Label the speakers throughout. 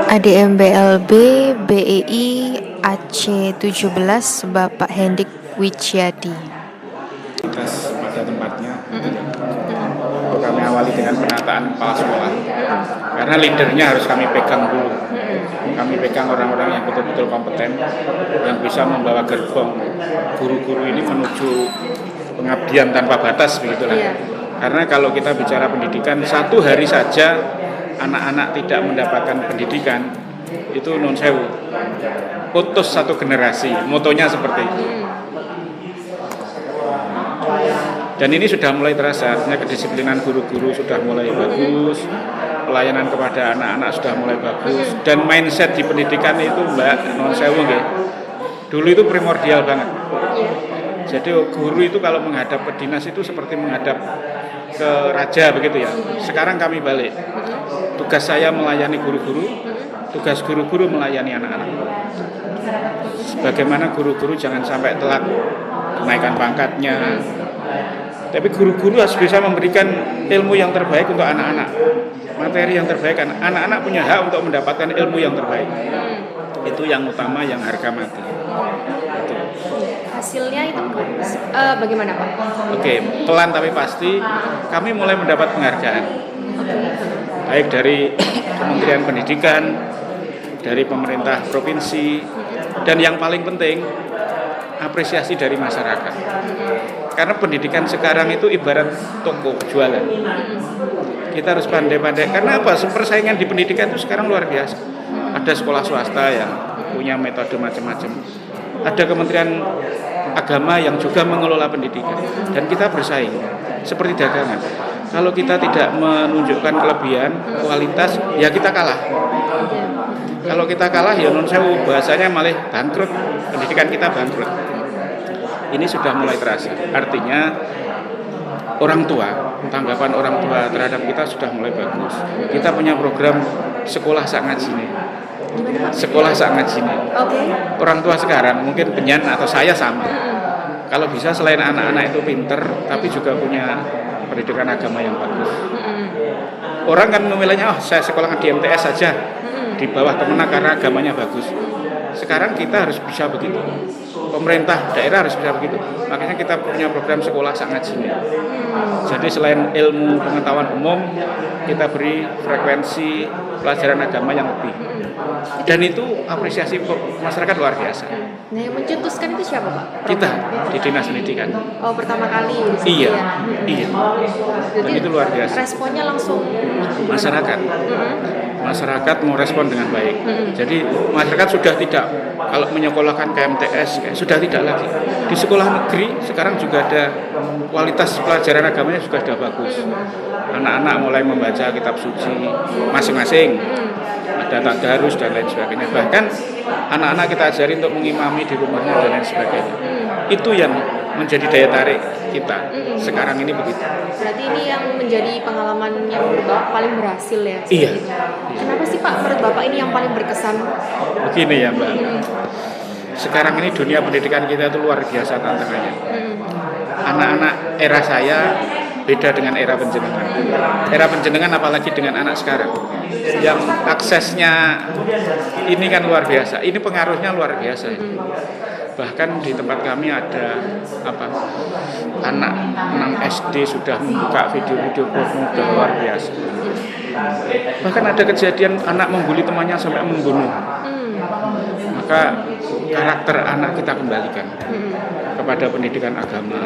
Speaker 1: ADMBLB BEI AC17 Bapak Hendik Wicyadi.
Speaker 2: Pada tempatnya kami awali dengan penataan kepala sekolah karena leadernya harus kami pegang dulu. Kami pegang orang-orang yang betul-betul kompeten, yang bisa membawa gerbong guru-guru ini menuju pengabdian tanpa batas, begitulah. Karena kalau kita bicara pendidikan, satu hari saja anak-anak tidak mendapatkan pendidikan, itu non sewu, putus satu generasi, motonya seperti itu. Dan ini sudah mulai terasa, kedisiplinan guru-guru sudah mulai bagus, pelayanan kepada anak-anak sudah mulai bagus, dan mindset di pendidikan itu Mbak non sewu, dulu itu primordial banget. Jadi guru itu kalau menghadap ke dinas itu seperti menghadap ke raja, begitu ya. Sekarang kami balik, tugas saya melayani guru-guru, tugas guru-guru melayani anak-anak. Bagaimana guru-guru jangan sampai telat kenaikan pangkatnya, tapi guru-guru harus bisa memberikan ilmu yang terbaik untuk anak-anak, materi yang terbaik. Anak-anak punya hak untuk mendapatkan ilmu yang terbaik. Itu yang utama, yang harga mati. Itu.
Speaker 1: Hasilnya itu bagaimana Pak?
Speaker 2: Oke, pelan tapi pasti kami mulai mendapat penghargaan. Baik dari Kementerian Pendidikan, dari pemerintah provinsi, dan yang paling penting apresiasi dari masyarakat. Karena pendidikan sekarang itu ibarat toko jualan. Kita harus pandai-pandai. Karena apa? Persaingan di pendidikan itu sekarang luar biasa. Ada sekolah swasta yang punya metode macam-macam. Ada Kementerian Agama yang juga mengelola pendidikan. Dan kita bersaing seperti dagangan. Kalau kita tidak menunjukkan kelebihan, kualitas, ya kita kalah. Kalau kita kalah, ya non sewu, bahasanya malah bangkrut. Pendidikan kita bangkrut. Ini sudah mulai terasa. Artinya orang tua, tanggapan orang tua terhadap kita sudah mulai bagus. Kita punya program sekolah sangat sini. Sekolah sangat sini. Orang tua sekarang mungkin penyan atau saya sama. Kalau bisa selain anak-anak itu pinter, tapi juga punya pendidikan agama yang bagus. Orang kan memilihnya, saya sekolah di MTS saja, di bawah Kemenak karena agamanya bagus. Sekarang kita harus bisa begitu. Pemerintah daerah harus bisa begitu. Makanya kita punya program sekolah sangat sini. Jadi selain ilmu pengetahuan umum, kita beri frekuensi pelajaran agama yang lebih. Dan itu apresiasi masyarakat luar biasa.
Speaker 1: Nah, yang mencetuskan itu siapa Pak?
Speaker 2: Kita di Dinas Pendidikan.
Speaker 1: Oh, pertama kali.
Speaker 2: Iya. Dan itu luar biasa.
Speaker 1: Responnya langsung
Speaker 2: masyarakat. Masyarakat mau respon dengan baik. Jadi masyarakat sudah tidak, kalau menyekolahkan ke MTS sudah tidak lagi. Di sekolah negeri sekarang juga ada kualitas pelajaran agamanya juga sudah bagus. Anak-anak mulai membaca kitab suci masing-masing. Ada tadarus dan lain sebagainya. Bahkan anak-anak kita ajari untuk mengimami di rumahnya dan lain sebagainya. Itu yang menjadi daya tarik kita sekarang ini begitu.
Speaker 1: Berarti ini yang menjadi pengalaman yang paling berhasil ya?
Speaker 2: Iya.
Speaker 1: Kenapa sih Pak menurut Bapak ini yang paling berkesan?
Speaker 2: Begini ya Mbak. Sekarang ini dunia pendidikan kita itu luar biasa tantangannya. Anak-anak era saya beda dengan era penjenengan. Era penjenengan apalagi dengan anak sekarang. Yang aksesnya ini kan luar biasa. Ini pengaruhnya luar biasa. Bahkan di tempat kami ada anak 6 SD sudah membuka video-video porno, sudah luar biasa. Bahkan ada kejadian anak membuli temannya sampai membunuh. Maka karakter anak kita kembalikan kepada pendidikan agama,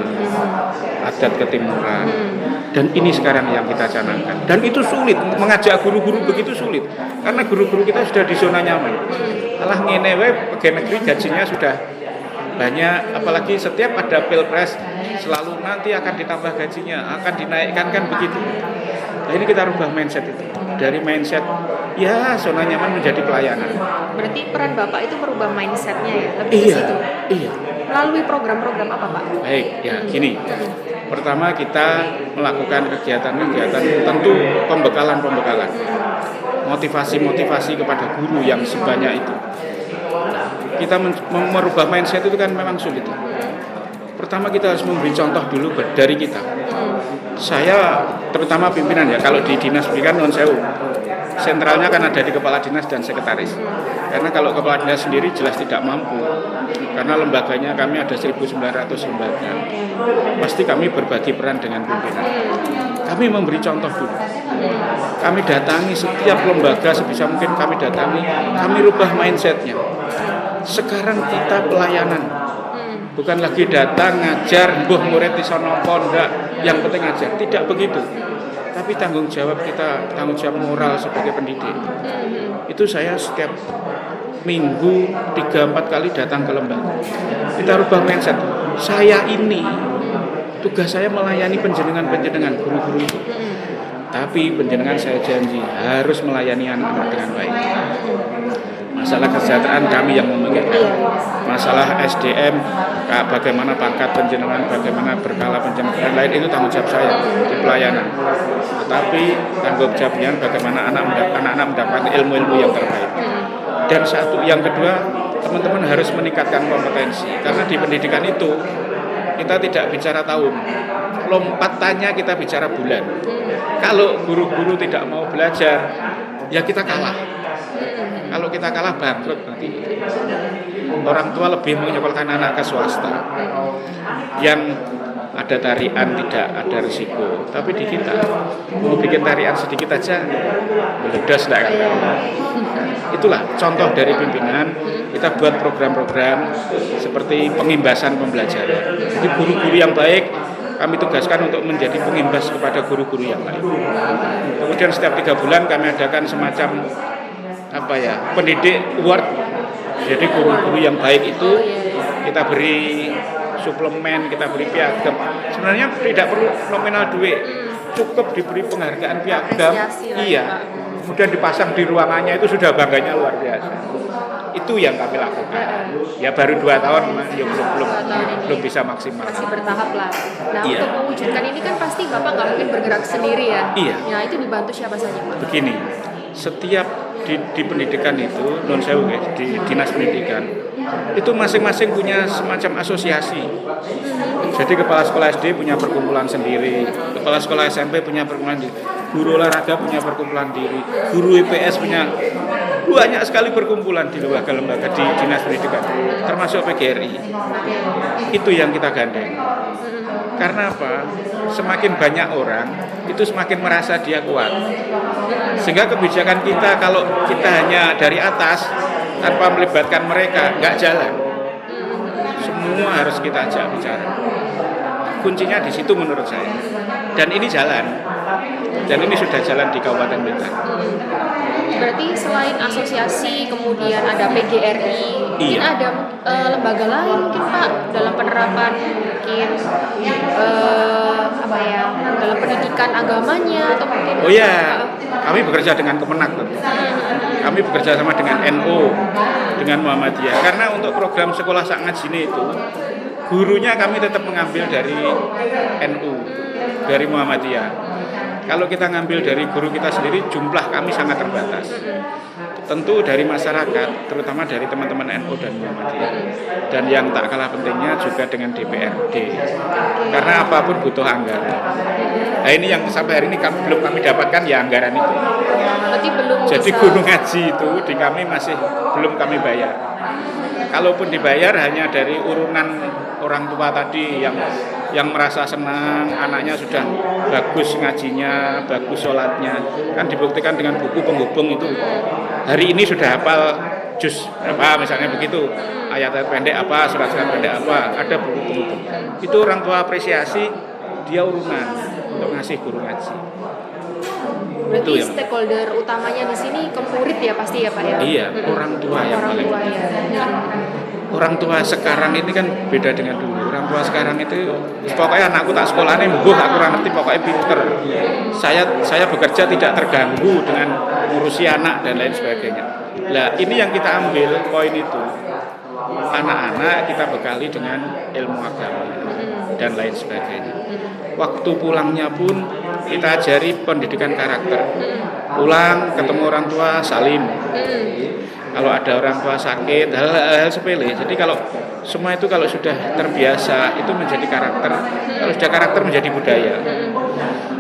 Speaker 2: adat ketimuran. Dan ini sekarang yang kita canangkan. Dan itu sulit, mengajak guru-guru begitu sulit. Karena guru-guru kita sudah di zona nyaman. Alah ngene wae pegawai negeri gajinya sudah banyak, apalagi setiap ada pilpres selalu nanti akan ditambah gajinya, akan dinaikkan, kan begitu. Nah, ini kita rubah mindset itu. Dari mindset ya zona nyaman menjadi pelayanan.
Speaker 1: Berarti peran Bapak itu merubah mindsetnya ya, lebih ke situ.
Speaker 2: Iya.
Speaker 1: Melalui program-program apa Pak?
Speaker 2: Baik, ya gini. Pertama kita melakukan kegiatan-kegiatan tentu pembekalan, motivasi kepada guru yang sebanyak itu. Kita merubah mindset itu kan memang sulit. Pertama kita harus memberi contoh dulu dari kita. Saya terutama pimpinan ya, kalau di dinas pendidikan non sewu, sentralnya kan ada di kepala dinas dan sekretaris. Karena kalau kepala dinas sendiri jelas tidak mampu. Karena lembaganya kami ada 1.900 lembaga. Pasti kami berbagi peran dengan pimpinan. Kami memberi contoh dulu. Kami datangi setiap lembaga sebisa mungkin kami datangi. Kami rubah mindsetnya. Sekarang kita pelayanan. Bukan lagi datang ngajar, mbuh murid iso napa ndak, yang penting ngajar. Tidak begitu. Tapi tanggung jawab kita, tanggung jawab moral sebagai pendidik. Itu saya setiap minggu 3-4 kali datang ke lembaga. Kita rubah mindset. Saya ini tugas saya melayani penjenengan guru-guru itu. Tapi penjenengan saya janji harus melayani anak-anak dengan baik. Masalah kesejahteraan kami yang memikirkan. Masalah SDM, bagaimana pangkat penjenengan, bagaimana berkala penjenengan lain, itu tanggung jawab saya di pelayanan. Tetapi tanggung jawabnya bagaimana anak-anak mendapatkan ilmu-ilmu yang terbaik. Dan yang kedua, teman-teman harus meningkatkan kompetensi. Karena di pendidikan itu kita tidak bicara tahun, lompatannya kita bicara bulan. Kalau guru-guru tidak mau belajar, ya kita kalah. Kalau kita kalah bangkrut nanti. Orang tua lebih menyekolahkan anak ke swasta yang ada tarian tidak ada risiko. Tapi di kita mau bikin tarian sedikit aja meledas lah kan. Itulah contoh dari pimpinan. Kita buat program-program seperti pengimbasan pembelajaran. Jadi guru-guru yang baik kami tugaskan untuk menjadi pengimbas kepada guru-guru yang lain. Kemudian setiap 3 bulan kami adakan semacam pendidik award. Jadi guru-guru yang baik itu kita beri suplemen, kita beri piagam. Sebenarnya tidak perlu nominal duit, cukup diberi penghargaan piagam. Iya. Kemudian dipasang di ruangannya, itu sudah bangganya luar biasa. Itu yang kami lakukan. Ya baru 2 tahun, ya belum bisa maksimal.
Speaker 1: Masih bertahap lah. Nah,
Speaker 2: iya.
Speaker 1: Untuk mewujudkan ini kan pasti Bapak nggak mungkin bergerak sendiri ya.
Speaker 2: Iya.
Speaker 1: Ya itu dibantu siapa saja Pak?
Speaker 2: Begini, setiap di pendidikan itu, non sewu di dinas pendidikan, itu masing-masing punya semacam asosiasi. Jadi kepala sekolah SD punya perkumpulan sendiri, kepala sekolah SMP punya perkumpulan sendiri, guru olahraga punya perkumpulan sendiri, guru IPS punya, banyak sekali perkumpulan di lembaga-lembaga di dinas pendidikan, termasuk PGRI. Itu yang kita gandeng. Karena apa? Semakin banyak orang, itu semakin merasa dia kuat. Sehingga kebijakan kita kalau kita hanya dari atas tanpa melibatkan mereka, nggak jalan. Semua harus kita ajak bicara. Kuncinya di situ menurut saya. Dan ini jalan. Dan ini sudah jalan di Kabupaten Blitar.
Speaker 1: Berarti selain asosiasi, kemudian ada PGRI, mungkin ada lembaga lain mungkin Pak dalam penerapan mungkin dalam pendidikan agamanya atau mungkin.
Speaker 2: Oh iya, kami bekerja dengan Kemenak tentu. Kami bekerja sama dengan NU, dengan Muhammadiyah. Karena untuk program sekolah sak ngajine itu gurunya kami tetap mengambil dari NU, dari Muhammadiyah. Kalau kita ngambil dari guru kita sendiri, jumlah kami sangat terbatas. Tentu dari masyarakat, terutama dari teman-teman NU dan Muhammadiyah. Dan yang tak kalah pentingnya juga dengan DPRD. Karena apapun butuh anggaran. Nah ini yang sampai hari ini belum kami dapatkan ya anggaran itu. Jadi gunung haji itu di kami masih belum kami bayar. Kalaupun dibayar hanya dari urunan orang tua tadi yang merasa senang anaknya sudah bagus ngajinya, bagus sholatnya, kan dibuktikan dengan buku penghubung itu. Hari ini sudah hafal juz apa misalnya begitu, ayat-ayat pendek apa, surat-surat pendek apa, ada buku penghubung. Itu orang tua apresiasi, dia urunan untuk ngasih guru ngaji.
Speaker 1: Berarti itu stakeholder utamanya di sini ke murid ya pasti ya Pak ya?
Speaker 2: Iya, orang tua yang paling penting. Orang tua sekarang ini kan beda dengan dulu. Orang tua sekarang itu pokoknya anakku tak sekolahnya mbuh aku ora ngerti pokoknya pinter. Saya bekerja tidak terganggu dengan ngurusi anak dan lain sebagainya. Lah ini yang kita ambil poin itu. Anak-anak kita bekali dengan ilmu agama dan lain sebagainya. Waktu pulangnya pun kita ajari pendidikan karakter. Pulang ketemu orang tua salim. Kalau ada orang tua sakit, hal-hal sepele. Jadi kalau semua itu kalau sudah terbiasa itu menjadi karakter. Kalau sudah karakter menjadi budaya.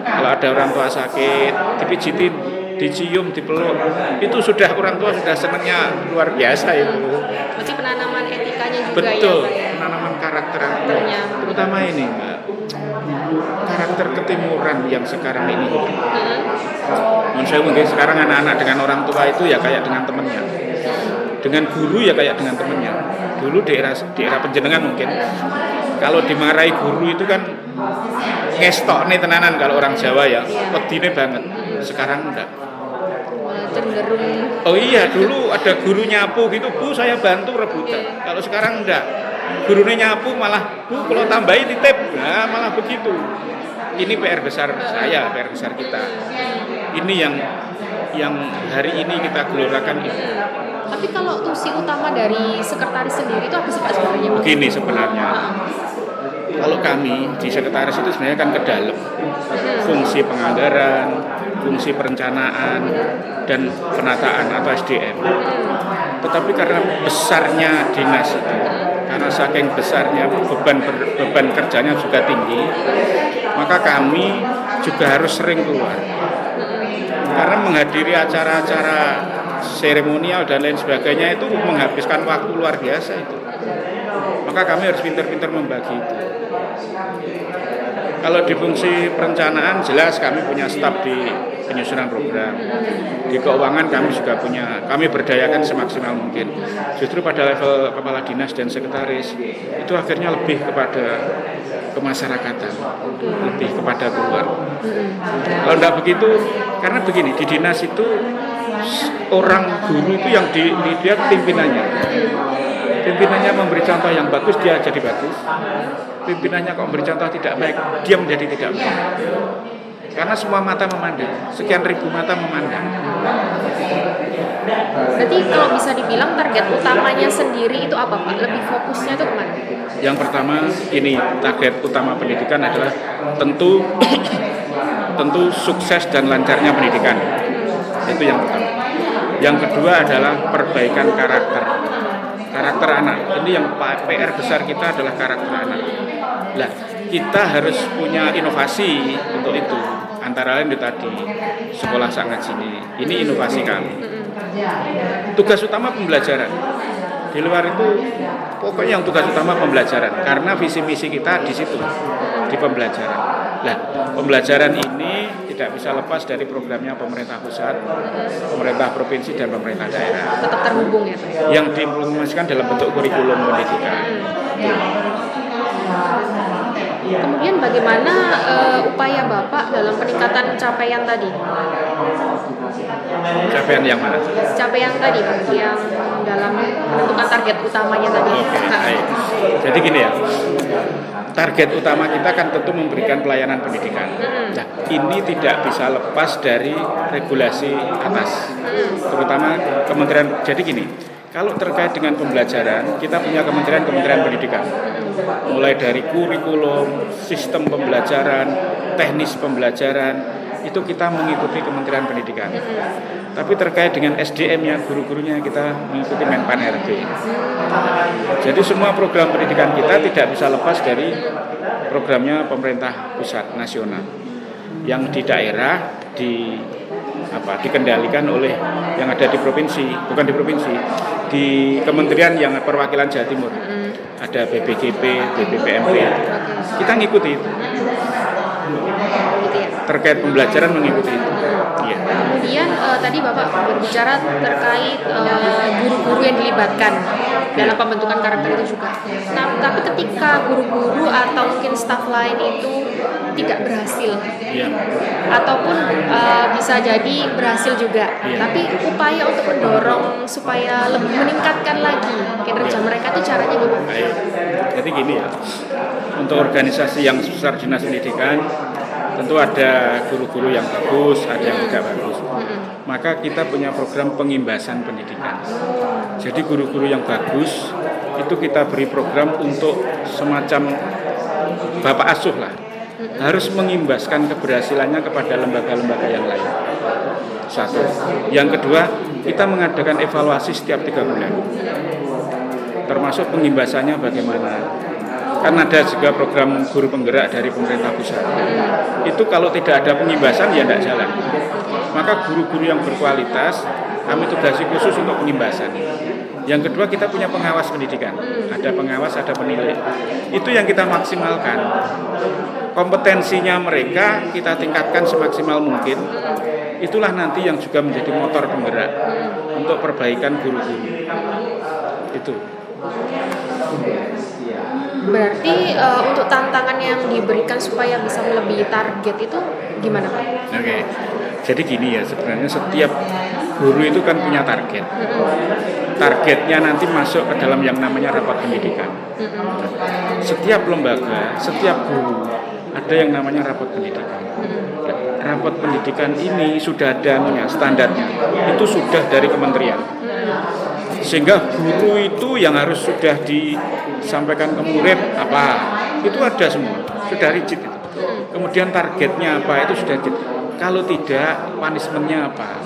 Speaker 2: Kalau ada orang tua sakit, dipijitin, dicium, dipeluk, itu sudah orang tua sudah senangnya luar biasa itu.
Speaker 1: Berarti penanaman etikanya juga.
Speaker 2: Betul,
Speaker 1: ya Pak ya?
Speaker 2: penanaman karakternya, terutama ini Mbak, karakter ketimuran yang sekarang ini. Menurut saya mungkin sekarang anak-anak dengan orang tua itu ya kayak dengan temannya, dengan guru ya kayak dengan temannya. Dulu di era penjenengan mungkin kalau dimarahi guru itu kan ngestok nih tenanan kalau orang Jawa ya, pedine banget. Sekarang enggak.
Speaker 1: Cenderung.
Speaker 2: Oh iya, dulu ada guru nyapu gitu, Bu saya bantu rebutan. Kalau sekarang enggak, gurunya nyapu malah Bu kalau tambahin titip, nah malah begitu. Ini PR besar saya, PR besar kita. Ini yang hari ini kita gelorakan itu.
Speaker 1: Tapi kalau tusi utama dari sekretaris sendiri itu apa sih Pak sebenarnya?
Speaker 2: Begini sebenarnya. Kalau kami di sekretaris itu sebenarnya kan ke dalam. Fungsi penganggaran, fungsi perencanaan dan penataan atau SDM. Tetapi karena besarnya dinas itu, karena saking besarnya beban kerjanya juga tinggi, maka kami juga harus sering keluar. Karena menghadiri acara-acara seremonial dan lain sebagainya itu menghabiskan waktu luar biasa itu. Maka kami harus pintar-pintar membagi itu. Kalau di fungsi perencanaan jelas kami punya staf di penyusunan program. Di keuangan kami juga punya, kami berdayakan semaksimal mungkin. Justru pada level kepala dinas dan sekretaris itu akhirnya lebih kepada kemasyarakatan, lebih kepada keluar. Kalau tidak begitu, karena begini, di dinas itu orang guru itu yang dia pimpinannya. Pimpinannya memberi contoh yang bagus, dia jadi bagus. Pimpinannya kalau memberi contoh tidak baik, dia menjadi tidak baik. Karena semua mata memandang, sekian ribu mata memandang.
Speaker 1: Berarti kalau bisa dibilang target utamanya sendiri itu apa Pak? Lebih fokusnya itu kemana?
Speaker 2: Yang pertama ini target utama pendidikan adalah tentu sukses dan lancarnya pendidikan. Itu yang pertama. Yang kedua adalah perbaikan karakter anak. Ini yang PR besar kita adalah karakter anak. Nah, kita harus punya inovasi untuk itu. Antara lain itu tadi sekolah sangat sini. Ini inovasi kami. Tugas utama pembelajaran. Di luar itu pokoknya yang tugas utama pembelajaran. Karena visi misi kita di situ, di pembelajaran. Nah, pembelajaran ini tidak bisa lepas dari programnya pemerintah pusat, pemerintah provinsi dan pemerintah daerah.
Speaker 1: Tetap terhubung ya Pak?
Speaker 2: Yang diimplementasikan dalam bentuk kurikulum pendidikan.
Speaker 1: Kemudian bagaimana upaya Bapak dalam peningkatan capaian tadi?
Speaker 2: Capaian yang mana?
Speaker 1: Capaian tadi Pak, yang dalam menentukan target utamanya tadi.
Speaker 2: Oke, baik. Jadi gini ya, target utama kita kan tentu memberikan pelayanan pendidikan. Nah, ini tidak bisa lepas dari regulasi atas, terutama kementerian. Jadi gini, kalau terkait dengan pembelajaran, kita punya kementerian pendidikan. Mulai dari kurikulum, sistem pembelajaran, teknis pembelajaran, itu kita mengikuti Kementerian Pendidikan. Tapi terkait dengan SDM-nya, guru-gurunya kita mengikuti Menpan RB. Jadi semua program pendidikan kita tidak bisa lepas dari programnya pemerintah pusat nasional. Yang di daerah dikendalikan oleh yang ada di provinsi, bukan di provinsi, di kementerian yang perwakilan Jawa Timur. Ada BPGP, BPPMP. Kita ngikuti itu. Terkait pembelajaran mengikuti itu. Iya.
Speaker 1: Kemudian tadi Bapak berbicara terkait guru-guru yang dilibatkan dalam pembentukan karakter itu juga. Nah, tapi ketika guru-guru atau mungkin staf lain itu tidak berhasil, ataupun bisa jadi berhasil juga, tapi upaya untuk mendorong supaya lebih meningkatkan lagi kinerja mereka itu caranya gimana?
Speaker 2: Baik. Jadi gini ya, untuk organisasi yang besar dinas pendidikan tentu ada guru-guru yang bagus, ada yang tidak bagus. Maka kita punya program pengimbasan pendidikan. Jadi guru-guru yang bagus itu kita beri program untuk semacam bapak asuh lah. Harus mengimbaskan keberhasilannya kepada lembaga-lembaga yang lain. Satu. Yang kedua, kita mengadakan evaluasi setiap 3 bulan. Termasuk pengimbasannya bagaimana. Kan ada juga program guru penggerak dari pemerintah pusat. Itu kalau tidak ada pengimbasan ya tidak jalan. Maka guru-guru yang berkualitas kami tugasi khusus untuk pengimbasan. Yang kedua, kita punya pengawas pendidikan. Ada pengawas, ada penilai. Itu yang kita maksimalkan. Kompetensinya mereka kita tingkatkan semaksimal mungkin. Itulah nanti yang juga menjadi motor penggerak untuk perbaikan guru-guru. Itu.
Speaker 1: Berarti untuk tantangan yang diberikan supaya bisa melebihi target itu gimana Pak?
Speaker 2: Oke. Jadi gini ya, sebenarnya setiap guru itu kan punya target. Targetnya nanti masuk ke dalam yang namanya rapat pendidikan. Setiap lembaga, setiap guru ada yang namanya rapat pendidikan. Rapat pendidikan ini sudah ada standarnya. Itu sudah dari kementerian. Sehingga guru itu yang harus sudah disampaikan ke murid apa, itu ada semua, sudah rigid itu. Kemudian targetnya apa, itu sudah rigid. Kalau tidak, punishment-nya apa,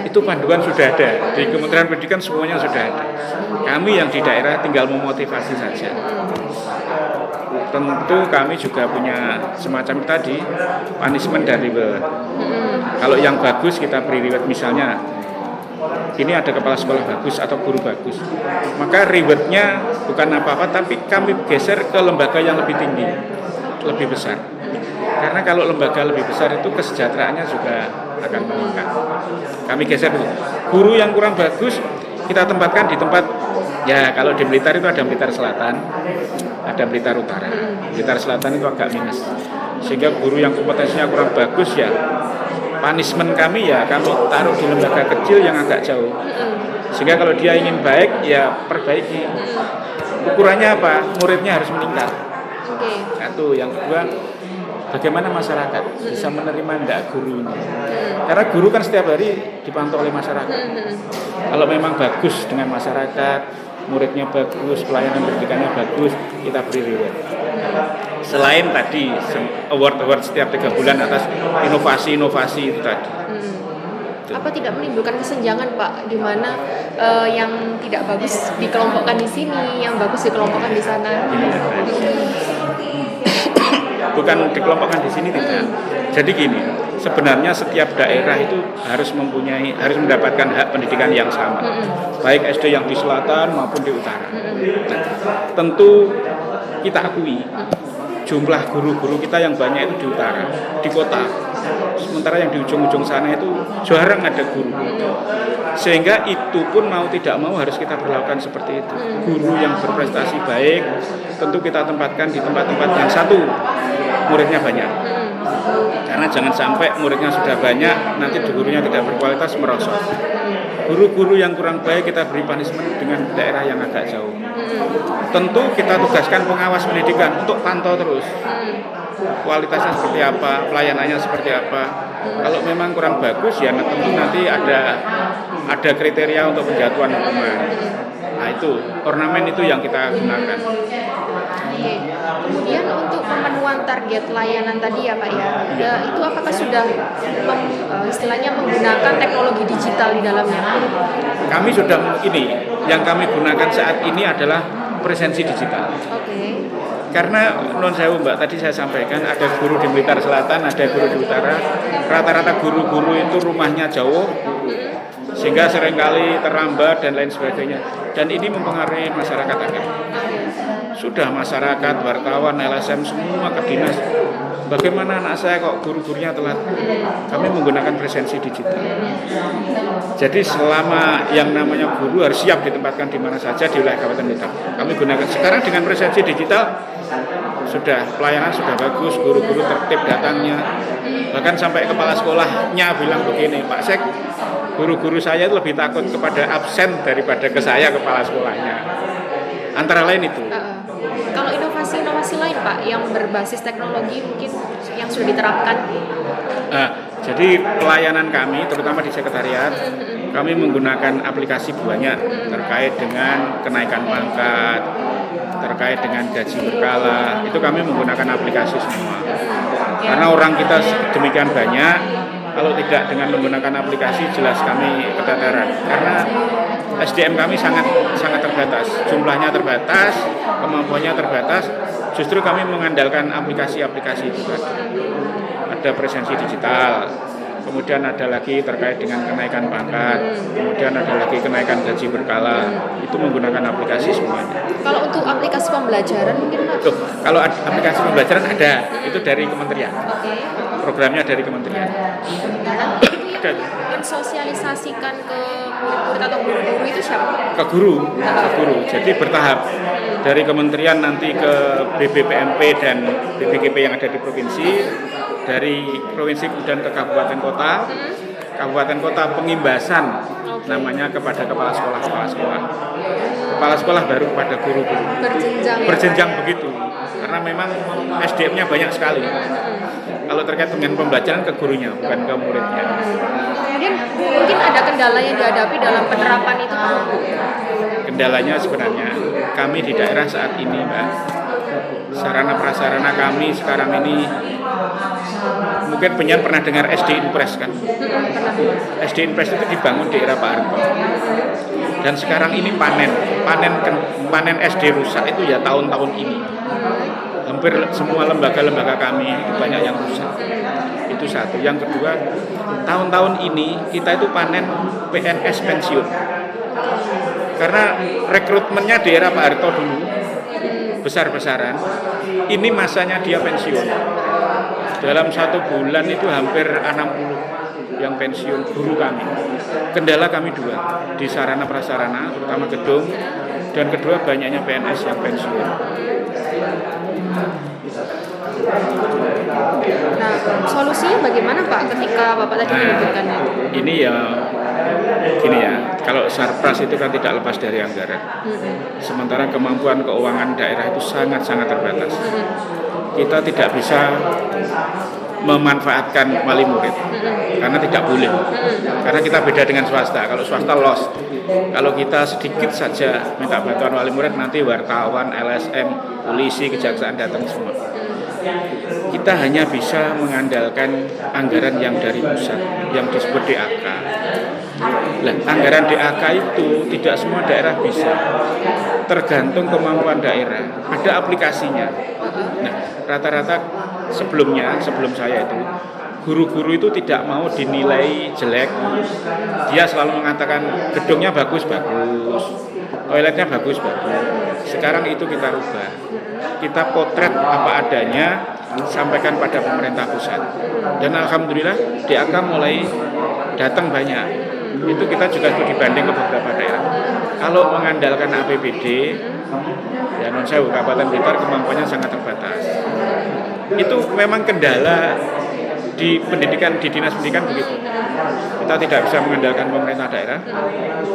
Speaker 2: itu panduan sudah ada. Di Kementerian Pendidikan semuanya sudah ada. Kami yang di daerah tinggal memotivasi saja. Tentu kami juga punya semacam tadi, punishment dan reward. Kalau yang bagus kita beri reward, misalnya ini ada kepala sekolah bagus atau guru bagus, maka rewardnya bukan apa-apa, tapi kami geser ke lembaga yang lebih tinggi, lebih besar. Karena kalau lembaga lebih besar itu kesejahteraannya juga akan meningkat. Kami geser dulu. Guru yang kurang bagus kita tempatkan di tempat, ya kalau di Blitar itu ada Blitar Selatan, ada Blitar Utara. Blitar Selatan itu agak minus. Sehingga guru yang kompetensinya kurang bagus ya, punishment kami ya kami taruh di lembaga kecil yang agak jauh. Sehingga kalau dia ingin baik ya perbaiki. Ukurannya apa? Muridnya harus meningkat. Satu. Yang kedua, bagaimana masyarakat bisa menerima ndak guru ini. Karena guru kan setiap hari dipantau oleh masyarakat. Kalau memang bagus dengan masyarakat, muridnya bagus, pelayanan pendidikannya bagus, kita beri reward. Selain tadi award setiap 3 bulan atas inovasi-inovasi itu tadi.
Speaker 1: Apa tidak menimbulkan kesenjangan Pak, di mana yang tidak bagus dikelompokkan di sini, yang bagus dikelompokkan di sana?
Speaker 2: Bukan dikelompokkan di sini tidak. Jadi gini, sebenarnya setiap daerah itu harus mendapatkan hak pendidikan yang sama, baik SD yang di selatan maupun di utara. Nah, tentu kita akui jumlah guru-guru kita yang banyak itu di utara, di kota. Sementara yang di ujung-ujung sana itu jarang ada guru. Sehingga itu pun mau tidak mau harus kita berlakukan seperti itu. Guru yang berprestasi baik tentu kita tempatkan di tempat-tempat yang satu muridnya banyak. Karena jangan sampai muridnya sudah banyak nanti gurunya tidak berkualitas, merosot. Guru-guru yang kurang baik kita beri punishment dengan daerah yang agak jauh. Tentu kita tugaskan pengawas pendidikan untuk pantau terus kualitasnya seperti apa, pelayanannya seperti apa. Kalau memang kurang bagus ya tentu nanti ada kriteria untuk penjatuhan hukuman. Nah itu ornamen itu yang kita gunakan.
Speaker 1: Kemudian untuk pemenuhan target layanan tadi ya Pak ya, itu apakah sudah istilahnya menggunakan teknologi digital di dalamnya?
Speaker 2: Kami sudah yang kami gunakan saat ini adalah presensi digital. Karena non sewu Mbak, tadi saya sampaikan ada guru di Blitar Selatan, ada guru di utara. Rata-rata guru-guru itu rumahnya jauh, sehingga seringkali terlambat dan lain sebagainya. Dan ini mempengaruhi masyarakat akhir. Sudah masyarakat, wartawan, LSM semua ke dinas. Bagaimana anak saya kok guru-gurunya telat? Kami menggunakan presensi digital. Jadi selama yang namanya guru harus siap ditempatkan di mana saja di wilayah Kabupaten Blitar. Kami gunakan sekarang dengan presensi digital sudah pelayanan sudah bagus, guru-guru tertib datangnya. Bahkan sampai kepala sekolahnya bilang begini, Pak Sek, guru-guru saya lebih takut kepada absen daripada ke saya kepala sekolahnya. Antara lain itu.
Speaker 1: Kalau inovasi-inovasi lain Pak yang berbasis teknologi mungkin yang sudah diterapkan?
Speaker 2: Jadi pelayanan kami terutama di sekretariat kami menggunakan aplikasi banyak terkait dengan kenaikan pangkat, terkait dengan gaji berkala, itu kami menggunakan aplikasi semua. Karena orang kita demikian banyak, Kalau tidak dengan menggunakan aplikasi, jelas kami keteteran. Karena SDM kami sangat terbatas, jumlahnya terbatas, kemampuannya terbatas. Justru kami mengandalkan aplikasi-aplikasi itu tadi. Ada presensi digital, kemudian ada lagi terkait dengan kenaikan pangkat, kemudian ada lagi kenaikan gaji berkala. Itu menggunakan aplikasi semuanya.
Speaker 1: Kalau untuk aplikasi pembelajaran mungkin Pak?
Speaker 2: Tuh, kalau aplikasi pembelajaran ada, itu dari kementerian.
Speaker 1: Oke.
Speaker 2: Programnya dari kementerian. Ada.
Speaker 1: Mensosialisasikan ke murid-murid atau guru-guru itu siapa?
Speaker 2: Ke guru. Jadi bertahap dari kementerian nanti ke BBPMP dan BPKP yang ada di provinsi, dari provinsi kemudian ke kabupaten kota pengimbasan namanya kepada kepala sekolah baru kepada guru-guru. Berjenjang begitu. Karena memang SDM-nya banyak sekali. Kalau terkait dengan pembelajaran ke gurunya, bukan ke muridnya.
Speaker 1: Kemudian mungkin ada kendala yang dihadapi dalam penerapan itu.
Speaker 2: Kendalanya sebenarnya kami di daerah saat ini, Mbak, sarana prasarana kami sekarang ini, mungkin penyiar pernah dengar SD Impres kan? SD Impres itu dibangun di era Pak Harto. Dan sekarang ini panen SD rusak itu ya tahun-tahun ini. Hampir semua lembaga-lembaga kami itu banyak yang rusak. Itu satu. Yang kedua, tahun-tahun ini kita itu panen PNS pensiun. Karena rekrutmennya di era Pak Harto dulu besar-besaran. Ini masanya dia pensiun. Dalam 1 bulan itu hampir 60 yang pensiun guru kami. Kendala kami 2, di sarana prasarana, terutama gedung, dan kedua banyaknya PNS yang pensiun.
Speaker 1: Nah, solusinya bagaimana Pak ketika Bapak tadi menyebutkan itu?
Speaker 2: Ini ya, gini ya, kalau sarpras itu kan tidak lepas dari anggaran. Sementara kemampuan keuangan daerah itu sangat-sangat terbatas. Kita tidak bisa memanfaatkan wali murid karena tidak boleh, karena kita beda dengan swasta. Kalau swasta loss, kalau kita sedikit saja minta bantuan wali murid, nanti wartawan, LSM, polisi, kejaksaan datang semua. Kita hanya bisa mengandalkan anggaran yang dari pusat, yang disebut DAK. Nah, anggaran DAK itu tidak semua daerah bisa, tergantung kemampuan daerah. Ada aplikasinya. Nah, rata-rata sebelum saya itu, guru-guru itu tidak mau dinilai jelek. Dia selalu mengatakan gedungnya bagus, toiletnya bagus. Sekarang itu kita rubah. Kita potret apa adanya, sampaikan pada pemerintah pusat. Dan alhamdulillah DAK mulai datang banyak. Itu kita juga dibanding ke beberapa daerah. Kalau mengandalkan APBD, ya non sewu Kabupaten Blitar kemampuannya sangat terbatas. Itu memang kendala di pendidikan, di dinas pendidikan begitu. Kita tidak bisa mengandalkan pemerintah daerah,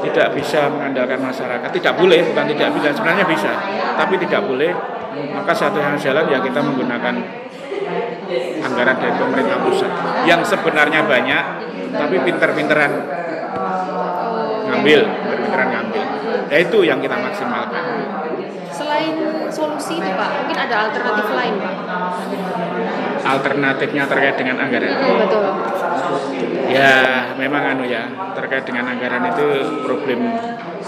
Speaker 2: tidak bisa mengandalkan masyarakat, tidak boleh, bukan tidak bisa, sebenarnya bisa, tapi tidak boleh. Maka satu yang jalan ya kita menggunakan anggaran dari pemerintah pusat yang sebenarnya banyak, tapi pinter-pinteran ngambil. Ya itu yang kita maksimalkan.
Speaker 1: Selain solusi itu Pak, mungkin ada alternatif lain Pak?
Speaker 2: Alternatifnya terkait dengan anggaran.
Speaker 1: Betul.
Speaker 2: Ya memang terkait dengan anggaran itu problem.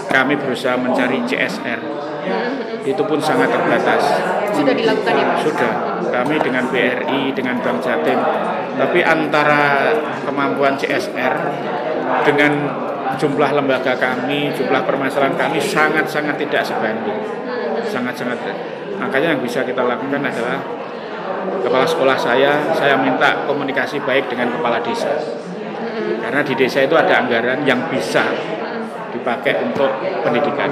Speaker 2: Kami berusaha mencari CSR. Itu pun sangat terbatas.
Speaker 1: Sudah dilakukan ya Pak?
Speaker 2: Sudah. Kami dengan BRI, dengan Bank Jatim. Tapi antara kemampuan CSR dengan jumlah lembaga kami, jumlah permasalahan kami sangat-sangat tidak sebanding. Sangat-sangat. Makanya yang bisa kita lakukan adalah kepala sekolah saya minta komunikasi baik dengan kepala desa. Karena di desa itu ada anggaran yang bisa dipakai untuk pendidikan.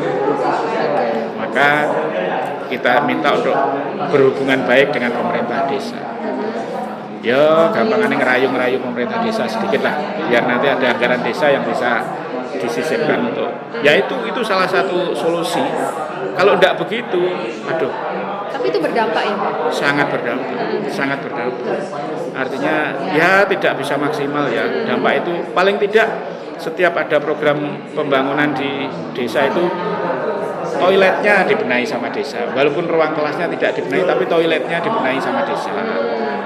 Speaker 2: Maka kita minta untuk berhubungan baik dengan pemerintah desa. Ya, gampangannya ngerayu pemerintah desa sedikit lah, biar nanti ada anggaran desa yang bisa disisipkan untuk. Ya itu salah satu solusi. Kalau tidak begitu, aduh.
Speaker 1: Tapi itu berdampak ya Pak?
Speaker 2: Sangat berdampak. Artinya ya tidak bisa maksimal ya. Dampak itu paling tidak setiap ada program pembangunan di desa itu toiletnya dibenahi sama desa. Walaupun ruang kelasnya tidak dibenahi, tapi toiletnya dibenahi sama desa.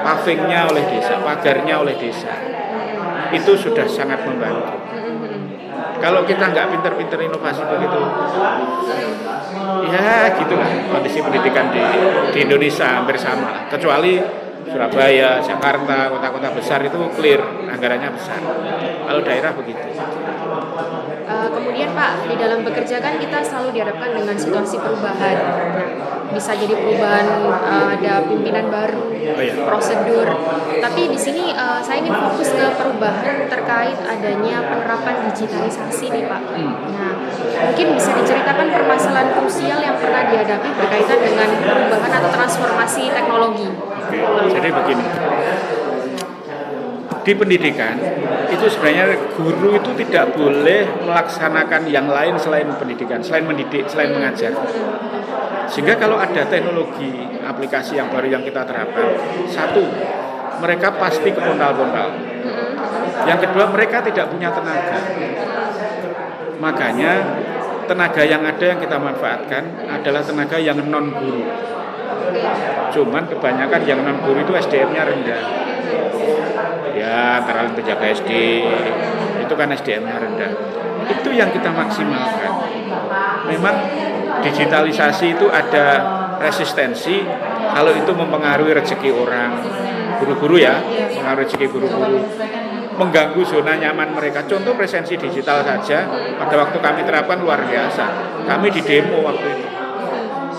Speaker 2: Pavingnya oleh desa, pagarnya oleh desa. itu sudah sangat membantu. Kalau kita nggak pinter-pinter inovasi begitu, ya gitulah kondisi pendidikan di Indonesia hampir sama lah. Kecuali Surabaya, Jakarta, kota-kota besar itu clear, anggarannya besar. Kalau daerah begitu.
Speaker 1: Kemudian Pak, di dalam bekerja kan kita selalu dihadapkan dengan situasi perubahan. Bisa jadi perubahan, ada pimpinan baru, prosedur. Tapi di sini saya ingin fokus ke perubahan terkait adanya penerapan digitalisasi nih Pak. Nah, mungkin bisa diceritakan permasalahan krusial yang pernah dihadapi berkaitan dengan perubahan atau transformasi teknologi.
Speaker 2: Oke, jadi begini. Di pendidikan itu sebenarnya guru itu tidak boleh melaksanakan yang lain selain pendidikan, selain mendidik, selain mengajar. Sehingga kalau ada teknologi aplikasi yang baru yang kita terapkan, satu, mereka pasti kepondal-pondal. Yang kedua, mereka tidak punya tenaga. Makanya tenaga yang ada yang kita manfaatkan adalah tenaga yang non guru. Cuman kebanyakan yang non guru itu SDM-nya rendah. Ya, antara lain penjaga SD, itu kan SDM-nya rendah. Itu yang kita maksimalkan. Memang digitalisasi itu ada resistensi kalau itu mempengaruhi rezeki orang, guru-guru ya, mengaruhi rezeki guru-guru, mengganggu zona nyaman mereka. Contoh presensi digital saja, pada waktu kami terapkan luar biasa. Kami di demo waktu itu.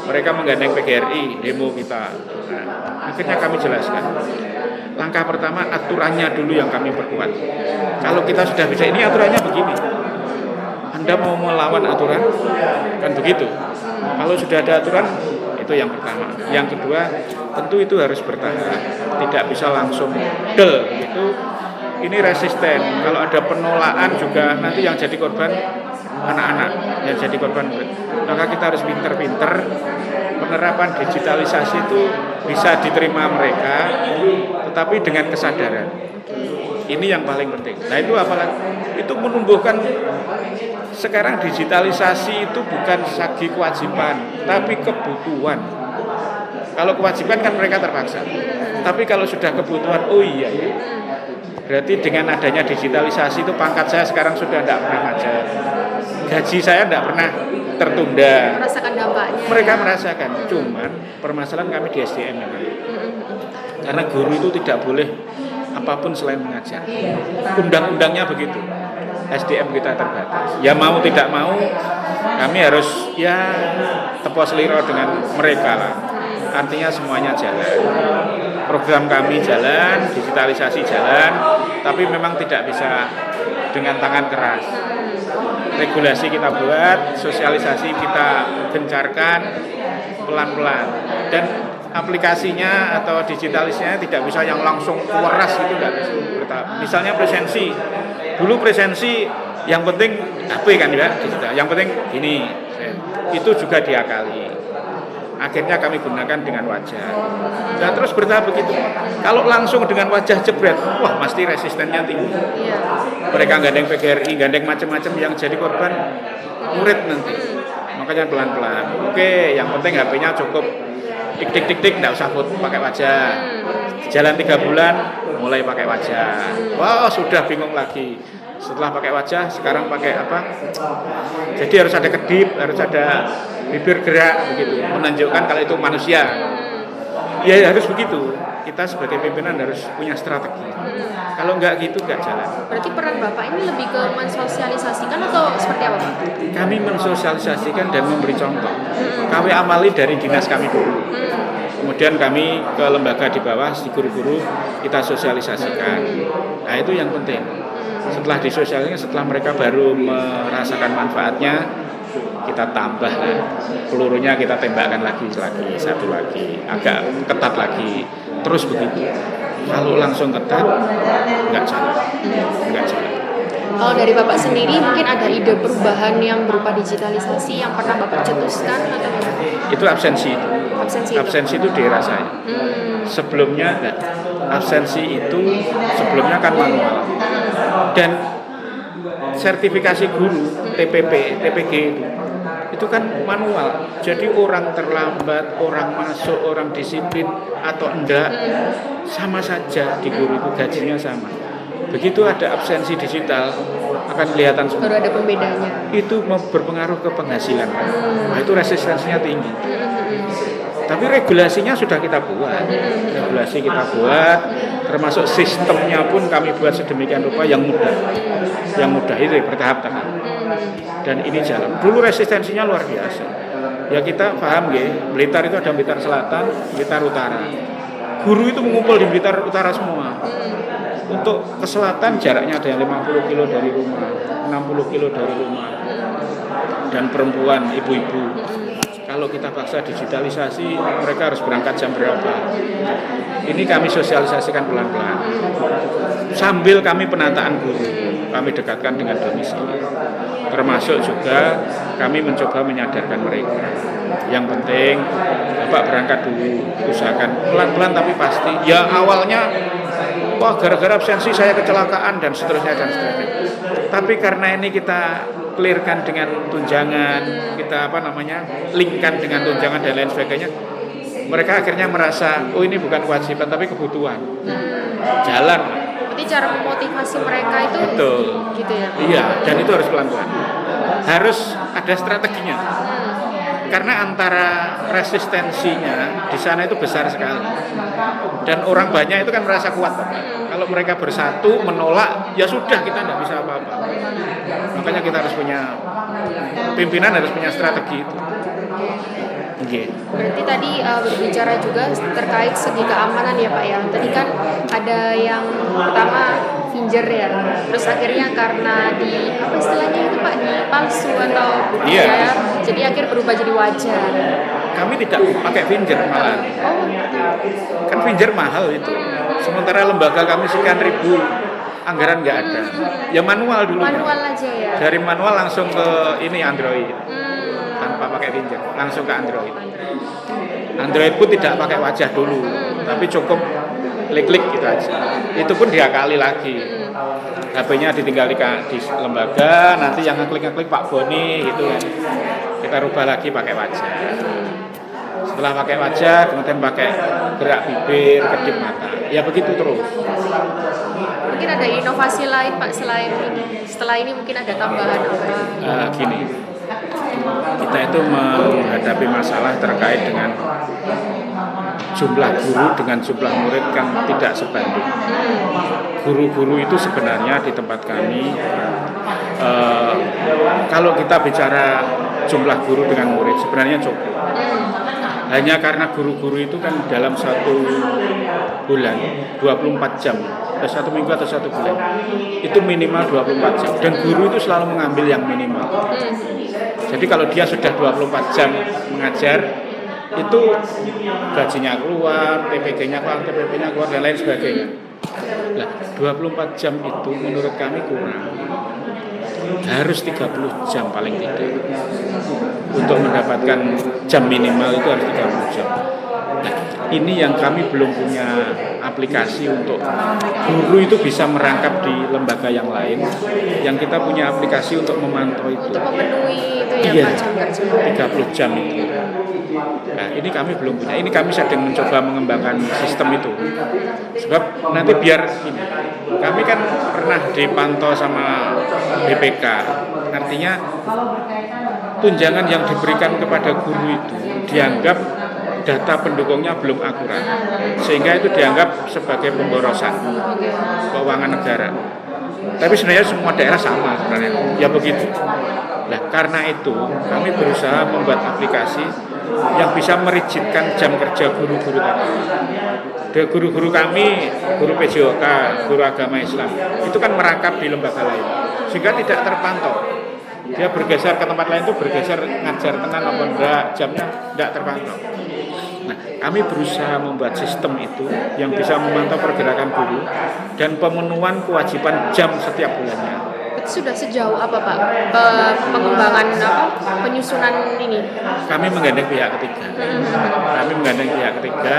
Speaker 2: Mereka menggandeng PGRI, demo kita. Nah, akhirnya kami jelaskan. Langkah pertama, aturannya dulu yang kami perkuat. Kalau kita sudah bisa, ini aturannya begini. Anda mau melawan aturan, kan begitu. Kalau sudah ada aturan, itu yang pertama. Yang kedua, tentu itu harus bertahap. Tidak bisa langsung del gitu. Ini resisten. Kalau ada penolakan juga, nanti yang jadi korban anak-anak, yang jadi korban murid. Maka kita harus pinter-pinter. Penerapan digitalisasi itu bisa diterima mereka, tetapi dengan kesadaran. Ini yang paling penting. Nah itu apalagi itu menumbuhkan. Sekarang digitalisasi itu bukan lagi kewajiban, tapi kebutuhan. Kalau kewajiban kan mereka terpaksa. Tapi kalau sudah kebutuhan, oh iya ya. Berarti dengan adanya digitalisasi itu pangkat saya sekarang sudah tidak pernah ngajar. Gaji saya tidak pernah tertunda.
Speaker 1: Merasakan dampaknya.
Speaker 2: Mereka merasakan. Cuman permasalahan kami di SDM memang. Karena guru itu tidak boleh apapun selain mengajar. Undang-undangnya begitu. SDM kita terbatas. Ya mau tidak mau, kami harus ya tepos seliro dengan mereka lah. Artinya semuanya jalan. Program kami jalan, digitalisasi jalan, tapi memang tidak bisa dengan tangan keras. Regulasi kita buat, sosialisasi kita gencarkan pelan-pelan. Dan aplikasinya atau digitalisasinya tidak bisa yang langsung keras gitu, nggak bisa. Misalnya presensi. Dulu presensi yang penting HP kan ya, digital. Yang penting ini, itu juga diakali. Akhirnya kami gunakan dengan wajah. Dan terus bertahap begitu. Kalau langsung dengan wajah jebret, wah pasti resistennya tinggi. Mereka gandeng PGRI, gandeng macam-macam yang jadi korban murid nanti. Makanya pelan-pelan. Oke, yang penting HP-nya cukup tik-tik-tik, nggak usah pakai wajah. Jalan 3 bulan, mulai pakai wajah. Wah, sudah bingung lagi. Setelah pakai wajah, sekarang pakai apa? Jadi harus ada kedip, harus ada bibir gerak begitu, menunjukkan kalau itu manusia. Ya harus begitu. Kita sebagai pimpinan harus punya strategi. Kalau nggak gitu nggak jalan.
Speaker 1: Berarti peran Bapak ini lebih ke mensosialisasikan atau seperti apa Pak?
Speaker 2: Kami mensosialisasikan dan memberi contoh. Kami amali dari dinas kami dulu. Kemudian kami ke lembaga di bawah, di guru-guru kita sosialisasikan. Nah itu yang penting. Setelah disosialisasikan, setelah mereka baru merasakan manfaatnya, kita tambah lah. Pelurunya kita tembakkan lagi, satu lagi, agak ketat lagi. Terus begitu. Kalau langsung ketat, nggak jalan.
Speaker 1: Kalau dari Bapak sendiri mungkin ada ide perubahan yang berupa digitalisasi yang pernah Bapak cetuskan atau gimana?
Speaker 2: Itu absensi. Absensi itu daerah saya. Sebelumnya enggak. Absensi itu sebelumnya kan manual. Dan sertifikasi guru TPP, TPG itu kan manual. Jadi orang terlambat, orang masuk, orang disiplin atau enggak sama saja di guru itu gajinya sama. Begitu ada absensi digital akan kelihatan semua.
Speaker 1: Baru ada pembedanya.
Speaker 2: Itu berpengaruh ke penghasilan. Nah, itu resistensinya tinggi. Tapi regulasinya sudah kita buat. Regulasi kita buat, termasuk sistemnya pun kami buat sedemikian rupa yang mudah. Yang mudah itu bertahap-tahap. Dan ini jalan. Dulu resistensinya luar biasa. Ya kita paham ya, Blitar itu ada Blitar Selatan, Blitar Utara. Guru itu mengumpul di Blitar Utara semua. Untuk ke selatan jaraknya ada yang 50 kilo dari rumah, 60 kilo dari rumah. Dan perempuan, ibu-ibu. Kalau kita paksa digitalisasi, mereka harus berangkat jam berapa? Ini kami sosialisasikan pelan-pelan. Sambil kami penataan guru, kami dekatkan dengan domisili. Termasuk juga kami mencoba menyadarkan mereka. Yang penting, Bapak berangkat dulu, usahakan pelan-pelan tapi pasti. Ya awalnya, wah gara-gara absensi saya kecelakaan dan seterusnya dan seterusnya. Tapi karena ini kita clearkan dengan tunjangan, kita linkkan dengan tunjangan dan lain sebagainya, mereka akhirnya merasa, oh ini bukan kewajiban tapi kebutuhan. Jalan.
Speaker 1: Berarti cara memotivasi mereka itu
Speaker 2: betul.
Speaker 1: Gitu ya?
Speaker 2: Iya, dan itu harus pelan-pelan. Harus ada strateginya. Karena antara resistensinya di sana itu besar sekali. Dan orang banyak itu kan merasa kuat. Kalau mereka bersatu menolak, ya sudah kita tidak bisa apa-apa. Makanya kita harus punya pimpinan, harus punya strategi itu. Okay.
Speaker 1: Berarti tadi berbicara juga terkait segi keamanan ya Pak ya. Tadi kan ada yang pertama finger ya, terus akhirnya karena apa istilahnya itu Pak, palsu atau ya, jadi akhir berubah jadi wajah.
Speaker 2: Kami tidak pakai finger malah. Kan finger mahal itu. Sementara lembaga kami sekian ribu, anggaran nggak ada. Ya manual dulu.
Speaker 1: Manual aja ya.
Speaker 2: Dari manual langsung ke ini Android. Tanpa pakai finger, langsung ke Android. Android pun tidak pakai wajah dulu, tapi cukup klik-klik gitu aja. Itu pun diakali lagi. HP-nya ditinggal di lembaga, nanti yang ngeklik-ngeklik Pak Boni gitu kan. Kita rubah lagi pakai wajah. Setelah pakai wajah, kemudian pakai gerak bibir, kedip mata. Ya begitu terus.
Speaker 1: Mungkin ada inovasi lain Pak selain ini. Setelah ini mungkin ada tambahan apa?
Speaker 2: Gini. Kita itu menghadapi masalah terkait dengan jumlah guru dengan jumlah murid kan tidak sebanding. Guru-guru itu sebenarnya di tempat kami, kalau kita bicara jumlah guru dengan murid sebenarnya cukup. Hanya karena guru-guru itu kan dalam satu bulan 24 jam, satu minggu atau satu bulan itu minimal 24 jam. Dan guru itu selalu mengambil yang minimal. Jadi kalau dia sudah 24 jam mengajar, itu gajinya keluar, TPG-nya keluar, TPP-nya keluar, dan lain sebagainya. Nah, 24 jam itu menurut kami kurang. Harus 30 jam paling tidak. Untuk mendapatkan jam minimal itu harus 30 jam. Nah, ini yang kami belum punya aplikasi untuk guru itu bisa merangkap di lembaga yang lain. Yang kita punya aplikasi untuk memantau itu.
Speaker 1: Untuk memenuhi itu ya,
Speaker 2: iya,
Speaker 1: Pak,
Speaker 2: 30 jam itu. Nah, ini kami belum punya. Ini kami sedang mencoba mengembangkan sistem itu. Sebab nanti biar ini, kami kan pernah dipantau sama BPK. Artinya tunjangan yang diberikan kepada guru itu dianggap data pendukungnya belum akurat, sehingga itu dianggap sebagai pemborosan keuangan negara. Tapi sebenarnya semua daerah sama sebenarnya, ya begitu. Nah, karena itu kami berusaha membuat aplikasi yang bisa merijitkan jam kerja guru-guru kami. Guru-guru kami, guru PJOK, guru agama Islam, itu kan merangkap di lembaga lain, sehingga tidak terpantau. Dia bergeser ke tempat lain itu bergeser ngajar tenan apa enggak, jamnya enggak terpantau. Nah, kami berusaha membuat sistem itu yang bisa memantau pergerakan guru dan pemenuhan kewajiban jam setiap bulannya.
Speaker 1: Itu sudah sejauh apa Pak pengembangan penyusunan ini?
Speaker 2: Kami menggandeng pihak ketiga.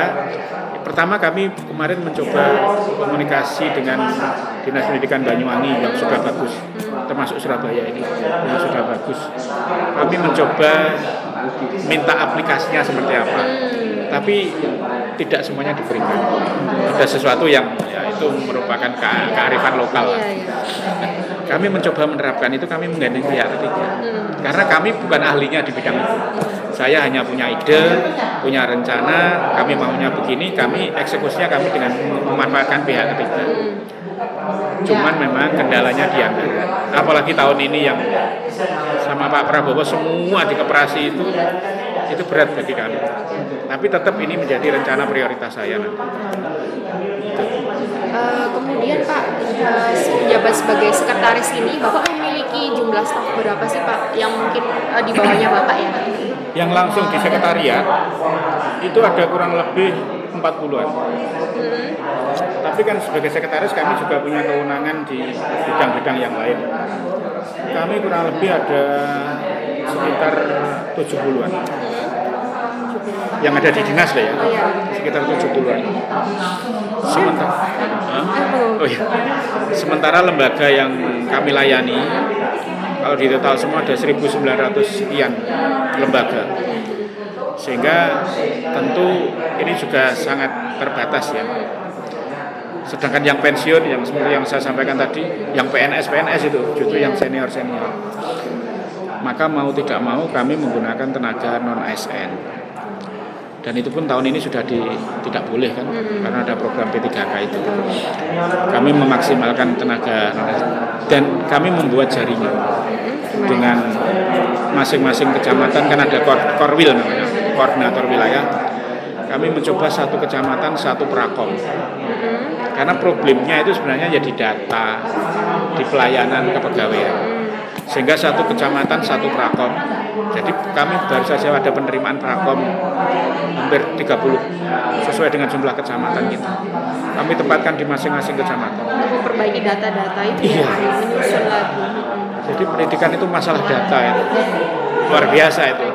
Speaker 2: Pertama kami kemarin mencoba komunikasi dengan Dinas Pendidikan Banyuwangi yang sudah bagus, termasuk Surabaya ini yang sudah bagus. Kami mencoba minta aplikasinya seperti apa, tapi tidak semuanya diberikan. Ada sesuatu yang ya itu merupakan kearifan lokal. Kami mencoba menerapkan itu, kami menggandeng pihak ketiga. Karena kami bukan ahlinya di bidang itu. Saya hanya punya ide, punya rencana, kami maunya begini, kami eksekusinya kami dengan memanfaatkan pihak ketiga. Cuman memang kendalanya di anggaran. Apalagi tahun ini yang sama Pak Prabowo semua dikeprasi itu berat bagi kami. Tapi tetap ini menjadi rencana prioritas saya nanti.
Speaker 1: Kemudian Pak, menjabat sebagai sekretaris ini, Bapak memiliki jumlah staf berapa sih Pak yang mungkin di bawahnya Bapak ya?
Speaker 2: Yang langsung di sekretariat itu ada kurang lebih 40-an. Tapi kan sebagai sekretaris kami juga punya kewenangan di bidang-bidang yang lain. Kami kurang lebih ada sekitar 70-an. Yang ada di dinas lah ya, sekitar 70-an. Sementara lembaga yang kami layani, kalau di total semua ada 1.900 sekian lembaga. Sehingga tentu ini juga sangat terbatas ya. Sedangkan yang pensiun, yang seperti yang saya sampaikan tadi, yang PNS itu justru yang senior. Maka mau tidak mau kami menggunakan tenaga non-ASN. Dan itu pun tahun ini sudah tidak boleh kan, karena ada program P3K itu. Kami memaksimalkan tenaga dan kami membuat jaringan dengan masing-masing kecamatan, kan ada korwil namanya, koordinator wilayah. Kami mencoba satu kecamatan satu prakom. Karena problemnya itu sebenarnya ya di data, di pelayanan kepegawaian. Sehingga satu kecamatan satu prakom. Jadi kami baru saja ada penerimaan prakom hampir 30 sesuai dengan jumlah kecamatan kita. Kami tempatkan di masing-masing kecamatan.
Speaker 1: Untuk memperbaiki data-data itu ya, menyusun lagi.
Speaker 2: Jadi pendidikan itu masalah data itu. Luar biasa itu.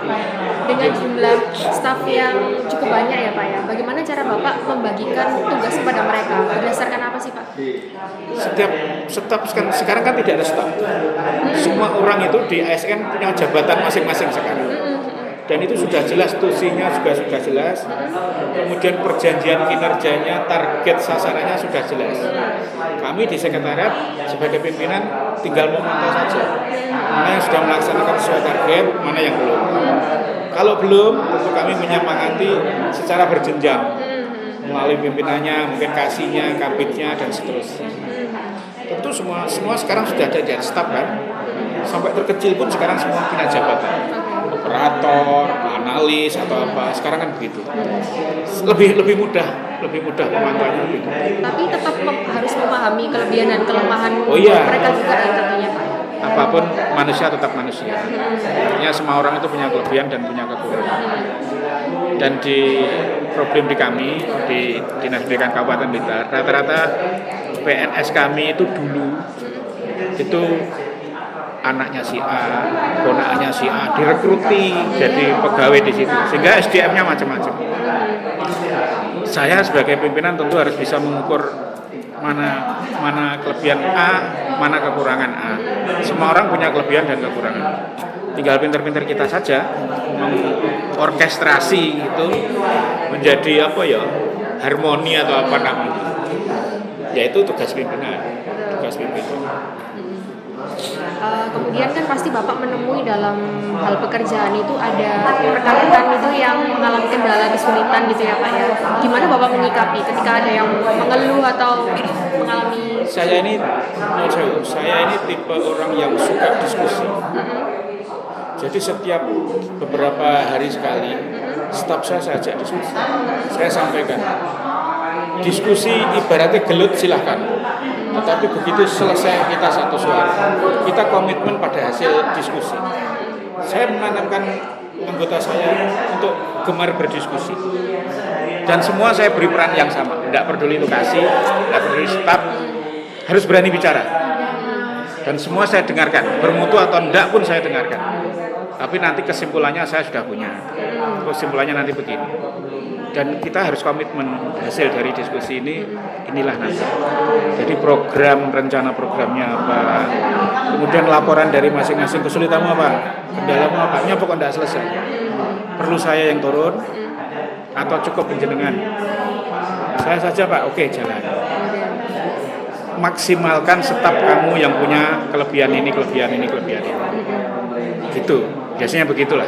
Speaker 1: Dengan jumlah staf yang cukup banyak ya Pak ya, bagaimana cara Bapak membagikan tugas kepada mereka? Berdasarkan apa sih Pak?
Speaker 2: Setiap staf sekarang kan tidak ada staf. Semua orang itu di ASN punya jabatan masing-masing sekarang. Dan itu sudah jelas, tusinya juga sudah jelas. Kemudian perjanjian kinerjanya, target sasarannya sudah jelas. Kami di sekretariat sebagai pimpinan tinggal memantau saja. Mana yang sudah melaksanakan sesuai target, mana yang belum. Kalau belum, tentu kami menyemangati secara berjenjang melalui pimpinannya, mungkin kasihnya, kabitnya, dan seterusnya. Tentu semua sekarang sudah ada di staf kan. Sampai terkecil pun sekarang semua punya jabatan. Operator, analis atau apa, sekarang kan begitu. Lebih mudah pemantauannya lebih mudah.
Speaker 1: Tapi tetap harus memahami kelebihan dan kelemahan mereka juga ya tentunya Pak.
Speaker 2: Apapun manusia tetap manusia. Artinya semua orang itu punya kelebihan dan punya kekurangan. Dan di problem di kami di Dinas Pendidikan Kabupaten Blitar, rata-rata PNS kami itu dulu itu anaknya si A, ponakannya si A direkruti jadi pegawai di situ, sehingga SDM-nya macam-macam. Saya sebagai pimpinan tentu harus bisa mengukur mana kelebihan A, mana kekurangan A. Semua orang punya kelebihan dan kekurangan. Tinggal pinter-pinter kita saja mengorkestrasi itu menjadi harmoni atau apa namanya. Yaitu tugas pimpinan.
Speaker 1: Kemudian kan pasti Bapak menemui dalam hal pekerjaan itu ada rekan-rekan itu yang mengalami kendala kesulitan gitu ya Pak ya. Gimana Bapak menyikapi ketika ada yang mengeluh atau mengalami?
Speaker 2: Saya ini tipe orang yang suka diskusi. Jadi setiap beberapa hari sekali staf saya ajak diskusi. Saya sampaikan diskusi ibaratnya gelut silahkan. Tetapi begitu selesai kita satu suara, kita komitmen pada hasil diskusi. Saya menanamkan anggota saya untuk gemar berdiskusi. Dan semua saya beri peran yang sama. Tidak peduli lokasi, tidak peduli staf, harus berani bicara. Dan semua saya dengarkan, bermutu atau tidak pun saya dengarkan. Tapi nanti kesimpulannya saya sudah punya. Kesimpulannya nanti begini. Dan kita harus komitmen hasil dari diskusi inilah nanti. Jadi program, rencana programnya apa, kemudian laporan dari masing-masing, kesulitanmu apa, kendalamu apa, pokoknya tidak selesai. Perlu saya yang turun, atau cukup penjenengan? Saya saja Pak, oke jalan. Maksimalkan staf kamu yang punya kelebihan ini. Gitu, biasanya begitulah.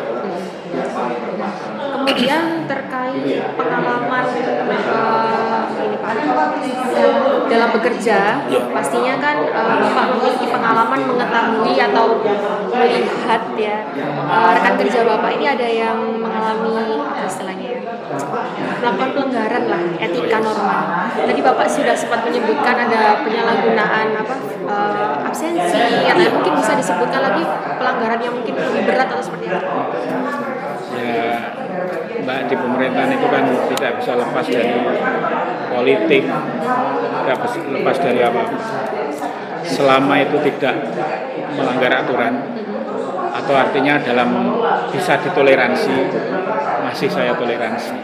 Speaker 1: Kemudian terkait pengalaman ini Pak, dalam bekerja, pastinya kan Bapak memiliki pengalaman mengetahui atau melihat ya rekan kerja Bapak ini ada yang mengalami istilahnya ya, melakukan pelanggaran lah etika norma. Tadi Bapak sudah sempat menyebutkan ada penyalahgunaan absensi, atau mungkin bisa disebutkan lagi pelanggaran yang mungkin lebih berat atau seperti apa?
Speaker 2: Ya, Mbak, di pemerintahan itu kan tidak bisa lepas dari politik, tidak bisa lepas dari apa-apa. Selama itu tidak melanggar aturan, atau artinya dalam bisa ditoleransi, masih saya toleransi.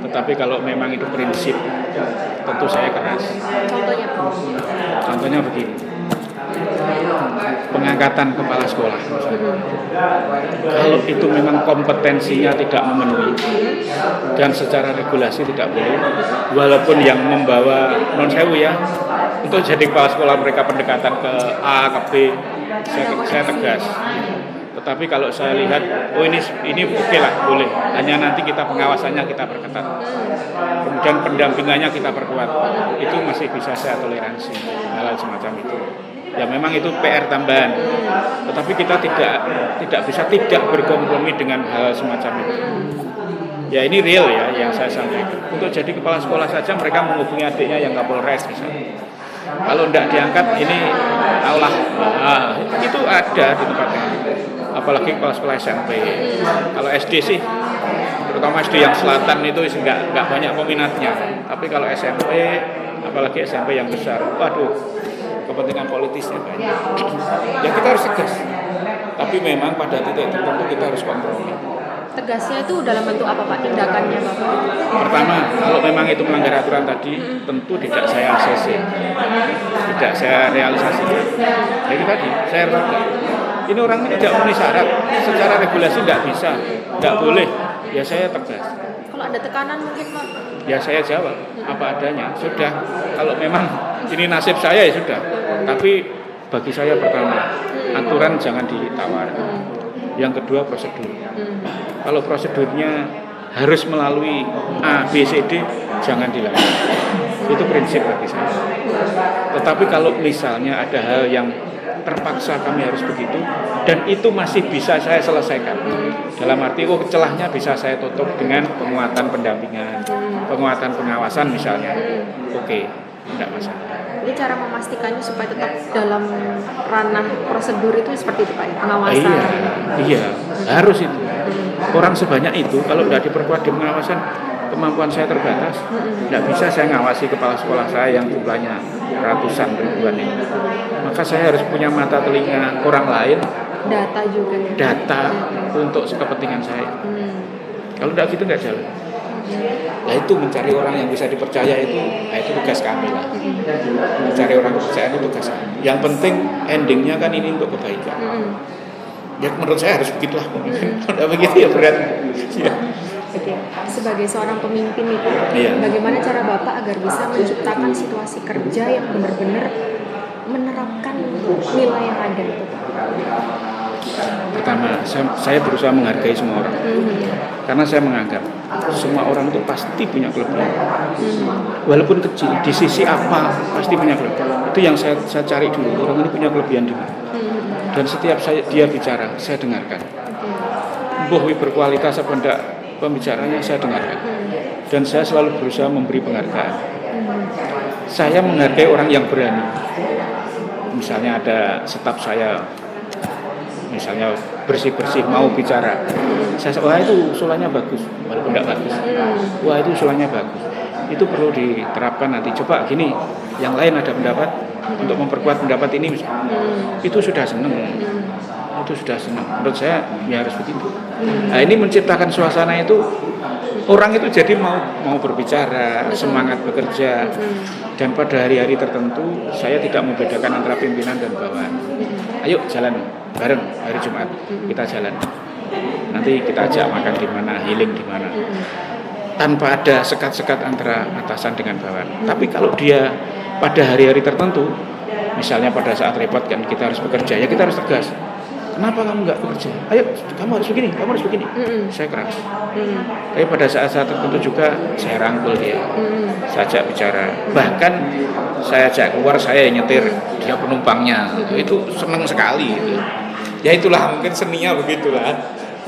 Speaker 2: Tetapi kalau memang itu prinsip, tentu saya keras. Contohnya begini, pengangkatan kepala sekolah. Kalau itu memang kompetensinya tidak memenuhi dan secara regulasi tidak boleh, walaupun yang membawa non sewu ya untuk jadi kepala sekolah mereka pendekatan ke A ke B, saya tegas. Tetapi kalau saya lihat, oh ini oke lah, boleh. Hanya nanti kita pengawasannya kita perketat. Kemudian pendampingannya kita perkuat. Itu masih bisa saya toleransi hal semacam itu. Ya memang itu PR tambahan. Tetapi kita tidak bisa tidak berkompromi dengan hal semacam itu. Ya ini real ya yang saya sampaikan. Untuk jadi kepala sekolah saja mereka menghubungi adiknya yang Kapolres misalnya. Kalau tidak diangkat ini Allah, itu ada di tempatnya. Apalagi kepala sekolah SMP. Kalau SD sih, terutama SD yang selatan itu nggak banyak peminatnya. Tapi kalau SMP, apalagi SMP yang besar, waduh, kepentingan politisnya banyak. Ya kita harus tegas. Tapi memang pada titik tertentu kita harus kompromi.
Speaker 1: Tegasnya itu dalam bentuk apa Pak tindakannya Bapak?
Speaker 2: Pertama, kalau memang itu melanggar aturan tadi, tentu tidak saya ACC, tidak saya realisasikan. Jadi tadi saya rasa ini orang ini tidak memenuhi syarat, secara regulasi tidak bisa, tidak boleh. Ya saya tegas.
Speaker 1: Kalau ada tekanan mungkin Pak?
Speaker 2: Ya saya jawab apa adanya. Sudah, kalau memang ini nasib saya ya sudah. Tapi bagi saya pertama, aturan jangan ditawar. Yang kedua prosedur. Kalau prosedurnya harus melalui A, B, C, D, jangan dilanggar. Itu prinsip bagi saya. Tetapi kalau misalnya ada hal yang terpaksa kami harus begitu dan itu masih bisa saya selesaikan. Dalam arti celahnya bisa saya tutup dengan penguatan pendampingan, penguatan pengawasan misalnya. Oke, tidak masalah.
Speaker 1: Jadi cara memastikannya supaya tetap dalam ranah prosedur itu seperti itu Pak ya, pengawasan.
Speaker 2: Iya, harus itu. Orang sebanyak itu kalau tidak diperkuat di pengawasan, kemampuan saya terbatas. Tidak bisa saya ngawasi kepala sekolah saya yang jumlahnya ratusan ribuan ini. Maka saya harus punya mata telinga orang lain.
Speaker 1: Data juga.
Speaker 2: Data untuk kepentingan saya. Kalau tidak gitu nggak jalan. Ya itu mencari orang yang bisa dipercaya itu tugas kami lah. Mencari orang kepercayaan itu tugas kami. Yang penting endingnya kan ini untuk kebaikan. Ya menurut saya harus begitulah. Kalau begitu ya berat. Ya.
Speaker 1: Oke. Sebagai seorang pemimpin nih Pak, bagaimana cara Bapak agar bisa menciptakan situasi kerja yang benar-benar menerapkan nilai yang ada itu Pak?
Speaker 2: Pertama, saya berusaha menghargai semua orang. Karena saya menganggap semua orang itu pasti punya kelebihan. Walaupun kecil, di sisi apa pasti punya kelebihan. Itu yang saya cari dulu, orang ini punya kelebihan di mana. Dan setiap dia bicara, saya dengarkan. Boh berkualitas apa enggak pembicaranya saya dengarkan. Dan saya selalu berusaha memberi penghargaan. Saya menghargai orang yang berani. Misalnya ada staf saya, misalnya bersih-bersih mau bicara, saya wah itu usulannya bagus, walaupun tidak bagus, wah itu usulannya bagus, itu perlu diterapkan nanti. Coba gini, yang lain ada pendapat untuk memperkuat pendapat ini, itu sudah senang, itu sudah senang. Menurut saya ya harus begitu. Nah ini menciptakan suasana itu orang itu jadi mau berbicara, semangat bekerja, dan pada hari-hari tertentu saya tidak membedakan antara pimpinan dan bawahan. Ayo jalan bareng hari Jumat, kita jalan. Nanti kita ajak makan di mana, healing di mana. tanpa ada sekat-sekat antara atasan dengan bawahan. Tapi kalau dia pada hari-hari tertentu, misalnya pada saat repot kan kita harus bekerja, ya kita harus tegas. Kenapa kamu nggak bekerja? Ayo, kamu harus begini, kamu harus begini. Saya keras. Tapi pada saat-saat tertentu juga saya rangkul dia, saya ajak bicara. Bahkan saya ajak keluar, saya yang nyetir, dia penumpangnya. Itu senang sekali. Gitu. Ya itulah mungkin seninya begitulah.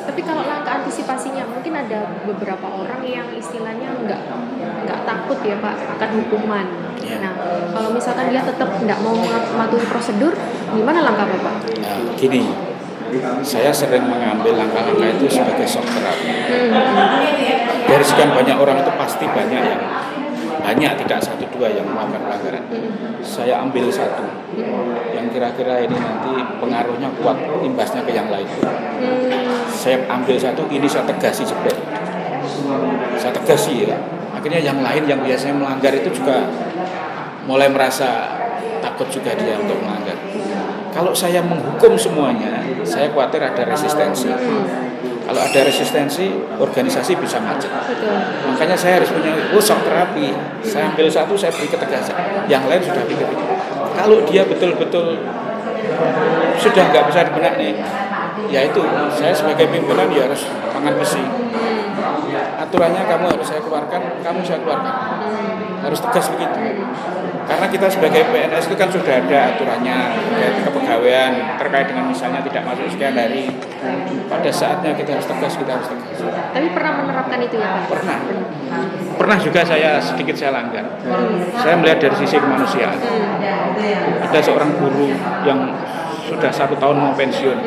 Speaker 1: Tapi kalau langkah antisipasinya, mungkin ada beberapa orang yang istilahnya nggak takut ya Pak akan hukuman. Nah, kalau misalkan dia tetap nggak mau mematuhi prosedur, gimana langkah Bapak?
Speaker 2: Nah, gini, saya sering mengambil langkah-langkah itu sebagai shock therapy. Dari sekian banyak orang itu pasti banyak tidak satu dua yang melakukan pelanggaran. Saya ambil satu yang kira-kira ini nanti pengaruhnya kuat, imbasnya ke yang lain. Saya ambil satu, ini saya tegasi jebret. Saya tegasi ya. Akhirnya yang lain yang biasanya melanggar itu juga mulai merasa takut juga dia untuk melanggar. Kalau saya menghukum semuanya, saya khawatir ada resistensi. Kalau ada resistensi, organisasi bisa macet. Makanya saya harus punya shock terapi. Saya ambil satu, saya beri ketegasan. Yang lain sudah pikir. Kalau dia betul-betul sudah nggak bisa dibenak nih, ya itu saya sebagai pimpinan ya harus tangan besi. Aturannya kamu harus saya keluarkan, kamu saya keluarkan. Harus tegas begitu. Karena kita sebagai PNS itu kan sudah ada aturannya terkait kepegawaian, terkait dengan misalnya tidak masuk sekian hari. Pada saatnya kita harus tegas,
Speaker 1: Tapi pernah menerapkan itu ya Pak?
Speaker 2: Pernah juga saya langgar. Saya melihat dari sisi kemanusiaan. Ada seorang guru yang sudah 1 tahun mau pensiun.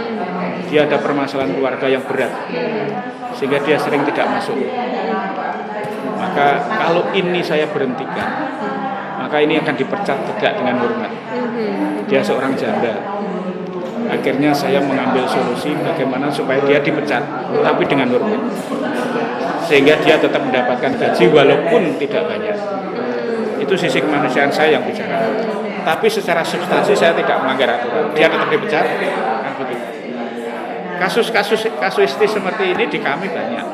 Speaker 2: Dia ada permasalahan keluarga yang berat, sehingga dia sering tidak masuk. Maka kalau ini saya berhentikan, maka ini akan dipecat tidak dengan hormat. Dia seorang janda. Akhirnya saya mengambil solusi bagaimana supaya dia dipecat, tapi dengan hormat, sehingga dia tetap mendapatkan gaji walaupun tidak banyak. Itu sisi kemanusiaan saya yang bicara. Tapi secara substansi saya tidak melanggar aturan. Dia tetap dipecat, kan begitu. Kasus-kasus seperti ini di kami banyak.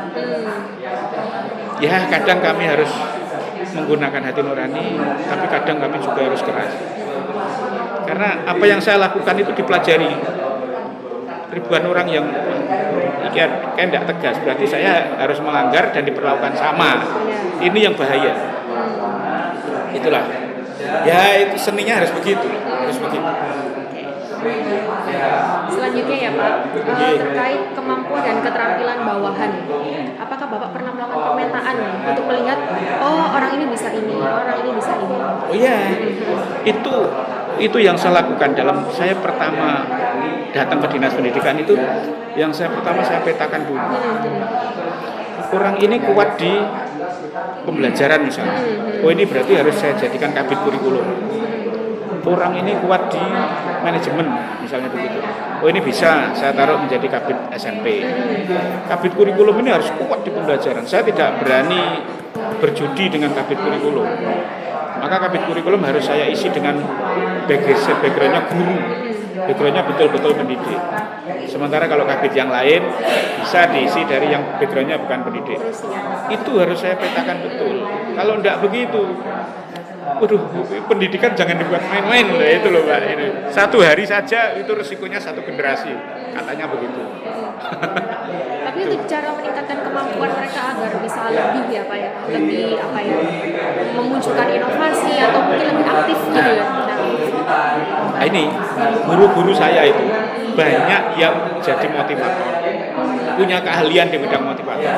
Speaker 2: Ya kadang kami harus menggunakan hati nurani, tapi kadang kami juga harus keras. Karena apa yang saya lakukan itu dipelajari ribuan orang yang kayak tidak tegas, berarti saya harus melanggar dan diperlakukan sama. Ini yang bahaya. Itulah. Ya itu seninya harus begitu.
Speaker 1: Selanjutnya ya Pak, terkait kemampuan dan keterampilan bawahan, apakah Bapak pernah melakukan pemetaan untuk melihat orang ini bisa ini, orang ini bisa ini?
Speaker 2: Oh iya, itu yang saya lakukan dalam saya pertama datang ke dinas pendidikan itu, yang saya petakan dulu. Orang ini kuat di pembelajaran misalnya, ini berarti harus saya jadikan kabit kurikulum. Orang ini kuat di manajemen misalnya begitu. Ini bisa saya taruh menjadi kabit SMP. Kabit kurikulum ini harus kuat di pembelajaran. Saya tidak berani berjudi dengan kabit kurikulum. Maka kabit kurikulum harus saya isi dengan backgroundnya guru, backgroundnya betul-betul pendidik. Sementara kalau kabit yang lain bisa diisi dari yang backgroundnya bukan pendidik. Itu harus saya petakan betul. Kalau tidak begitu, pendidikan jangan dibuat main-main loh, itu loh Pak. Ini 1 hari saja itu resikonya 1 generasi, katanya begitu.
Speaker 1: Tapi itu cara meningkatkan kemampuan mereka agar bisa lebih ya Pak ya, lebih memunculkan inovasi atau mungkin lebih aktif gitu ya.
Speaker 2: Nah ini guru-guru saya itu banyak yang jadi motivator, punya keahlian di bidang motivator.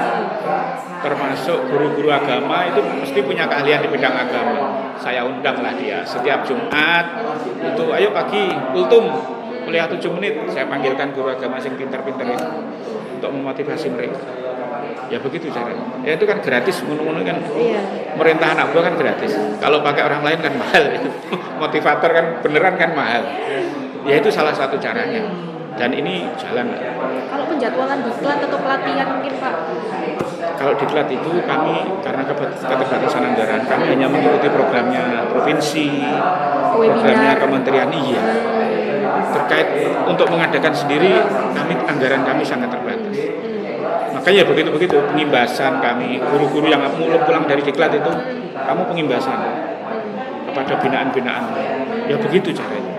Speaker 2: Termasuk guru-guru agama itu mesti punya keahlian di bidang agama. Saya undanglah dia setiap Jumat itu, ayo pagi kultum kuliah 7 menit. Saya panggilkan guru agama yang pintar-pintar itu untuk memotivasi mereka. Ya begitu caranya. Ya itu kan gratis, ngono-ngono kan. Merintah anak buah kan gratis. Kalau pakai orang lain kan mahal itu. Motivator kan beneran kan mahal. Ya itu salah satu caranya. Dan ini jalan.
Speaker 1: Kalau penjadwalan diklat atau pelatihan mungkin Pak?
Speaker 2: Kalau diklat itu kami karena keterbatasan anggaran, kami hanya mengikuti programnya provinsi, programnya kementerian. Iya. Terkait untuk mengadakan sendiri, anggaran kami sangat terbatas. Makanya begitu-begitu pengimbasan kami, guru-guru yang mulai pulang dari diklat itu, kamu pengimbasan kepada binaan-binaan. Ya begitu caranya.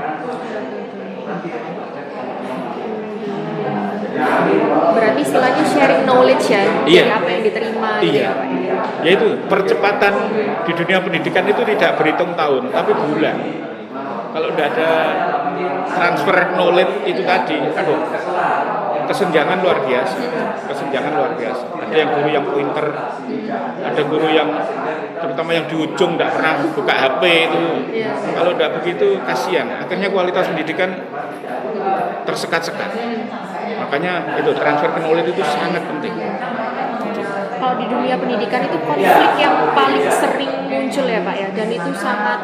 Speaker 1: Berarti istilahnya sharing knowledge ya,
Speaker 2: Iya.
Speaker 1: dari apa yang diterima gitu
Speaker 2: Iya.
Speaker 1: ya Pak.
Speaker 2: Yaitu percepatan di dunia pendidikan itu tidak berhitung tahun, tapi bulan. Kalau tidak ada transfer knowledge itu tadi, aduh, kesenjangan luar biasa. Kesenjangan luar biasa. Ada yang guru yang pointer, ada guru yang terutama yang di ujung tidak pernah buka HP itu. Kalau tidak begitu kasihan. Akhirnya kualitas pendidikan tersekat-sekat. Makanya itu transfer knowledge itu sangat penting.
Speaker 1: Kalau di dunia pendidikan itu konflik yang paling sering muncul ya Pak ya, dan itu sangat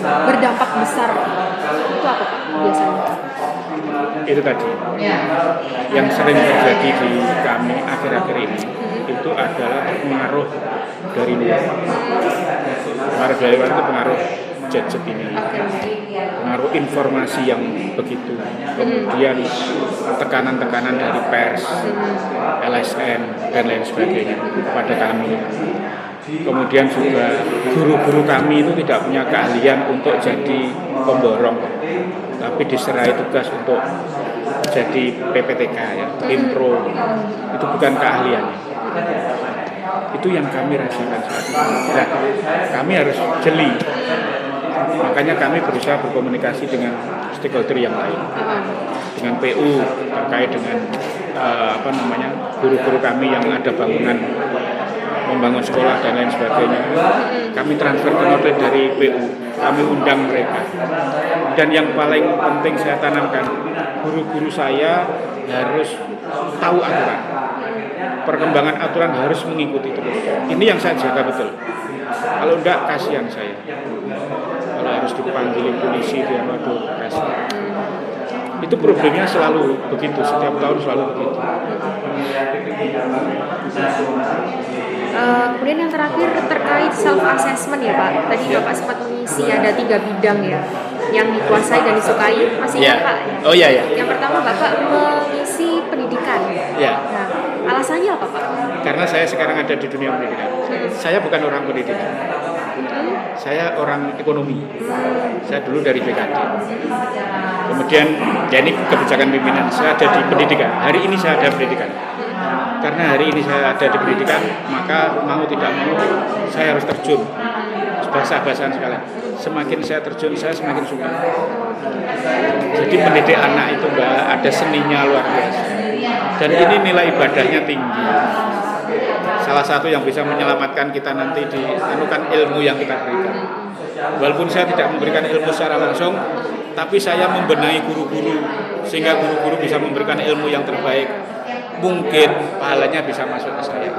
Speaker 1: berdampak besar. Itu apa Pak biasanya?
Speaker 2: Itu tadi yang sering terjadi di kami akhir-akhir ini itu adalah pengaruh dari luar. Pengaruh dari luar itu pengaruh gadget ini, pengaruh informasi yang begitu, kemudian tekanan-tekanan dari pers, LSM dan lain sebagainya kepada kami. Kemudian juga guru-guru kami itu tidak punya keahlian untuk jadi pemborong, tapi diserai tugas untuk jadi PPTK ya, impro. Itu bukan keahliannya. Itu yang kami rasakan saat ini. Nah, kami harus jeli. Makanya kami berusaha berkomunikasi dengan stakeholder yang lain, dengan PU terkait dengan guru-guru kami yang ada bangunan membangun sekolah dan lain sebagainya. Kami transfer knowledge dari PU, kami undang mereka. Dan yang paling penting saya tanamkan, guru-guru saya harus tahu aturan. Perkembangan aturan harus mengikuti terus. Ini yang saya jaga betul. Kalau enggak, kasihan saya. Kalau harus dipanggil polisi, dia waduh, kasihan. Itu problemnya selalu begitu, setiap tahun selalu begitu.
Speaker 1: Kemudian yang terakhir terkait self assessment ya Pak. Tadi Bapak sempat mengisi ada 3 bidang ya yang dikuasai dan disukai. Masih ingat Pak?
Speaker 2: Oh iya ya.
Speaker 1: Yang pertama Bapak mengisi pendidikan.
Speaker 2: Ya.
Speaker 1: Nah, alasannya apa Pak?
Speaker 2: Karena saya sekarang ada di dunia pendidikan. Saya bukan orang pendidikan. Saya orang ekonomi. Saya dulu dari BKD. Kemudian, ya ini kebijakan pimpinan. Saya ada di pendidikan. Hari ini saya ada pendidikan. Karena hari ini saya ada di pendidikan, maka mau tidak mau saya harus terjun. Bahasa-bahasaan sekalian. Semakin saya terjun, saya semakin suka. Jadi pendidik anak itu Mbak, ada seninya luar biasa. Dan ini nilai ibadahnya tinggi. Salah satu yang bisa menyelamatkan kita nanti kan ilmu yang kita berikan. Walaupun saya tidak memberikan ilmu secara langsung, tapi saya membenahi guru-guru sehingga guru-guru bisa memberikan ilmu yang terbaik. Mungkin pahalanya bisa masuk ke saya.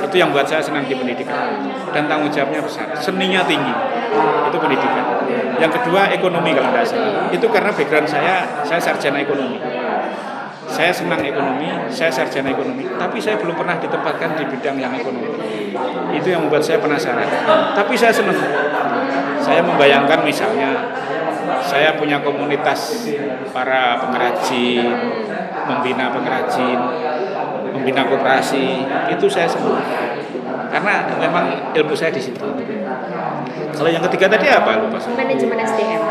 Speaker 2: Itu yang buat saya senang di pendidikan. Dan tanggung jawabnya besar. Seninya tinggi. Itu pendidikan. Yang kedua ekonomi kalau tidak salah. Itu karena background saya sarjana ekonomi. Saya senang ekonomi, saya sarjana ekonomi, tapi saya belum pernah ditempatkan di bidang yang ekonomi. Itu yang membuat saya penasaran. Tapi saya senang. Saya membayangkan misalnya saya punya komunitas para pengrajin, membina pengrajin, membina koperasi, itu saya senang. Karena memang ilmu saya di situ. Kalau yang ketiga tadi apa lupa?
Speaker 1: Manajemen SDM.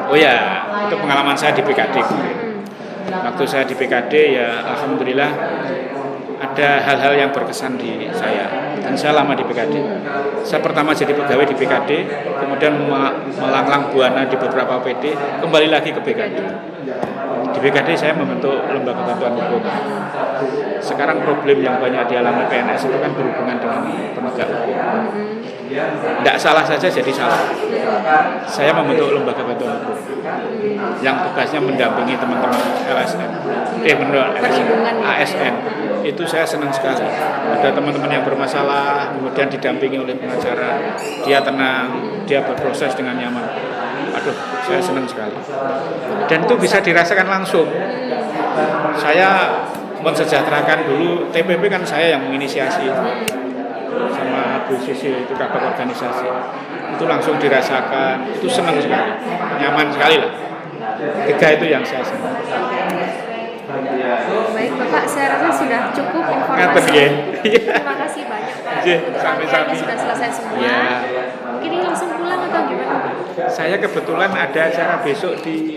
Speaker 2: Oh ya, itu pengalaman saya di PKD. Waktu saya di PKD ya alhamdulillah ada hal-hal yang berkesan di saya. Dan saya lama di PKD. Saya pertama jadi pegawai di PKD, kemudian melanglang buana di beberapa PD, kembali lagi ke PKD. Di PKD saya membentuk lembaga bantuan hukum. Sekarang problem yang banyak dialami PNS itu kan berhubungan dengan penegak hukum. Tidak salah saja jadi salah. Saya membentuk lembaga bantuan hukum yang tugasnya mendampingi teman-teman LSM, ASN. Itu saya senang sekali. Ada teman-teman yang bermasalah, kemudian didampingi oleh pengacara, dia tenang, dia berproses dengan nyaman. Aduh, saya senang sekali. Dan itu bisa dirasakan langsung. Saya mensejahterakan dulu, TPP kan saya yang menginisiasi sama Bu Sisi, itu kabak organisasi. Itu langsung dirasakan, itu senang sekali, nyaman sekali lah. 3 itu yang saya senang.
Speaker 1: Baik Bapak, saya rasa sudah cukup
Speaker 2: Ngaten
Speaker 1: informasi.
Speaker 2: nggih.
Speaker 1: Terima kasih banyak Pak.
Speaker 2: Nggih,
Speaker 1: Untuk
Speaker 2: sami-sami.
Speaker 1: rangkaiannya sudah selesai semua.
Speaker 2: Ya.
Speaker 1: Mungkin ini langsung pulang atau gimana?
Speaker 2: Saya kebetulan ada acara besok di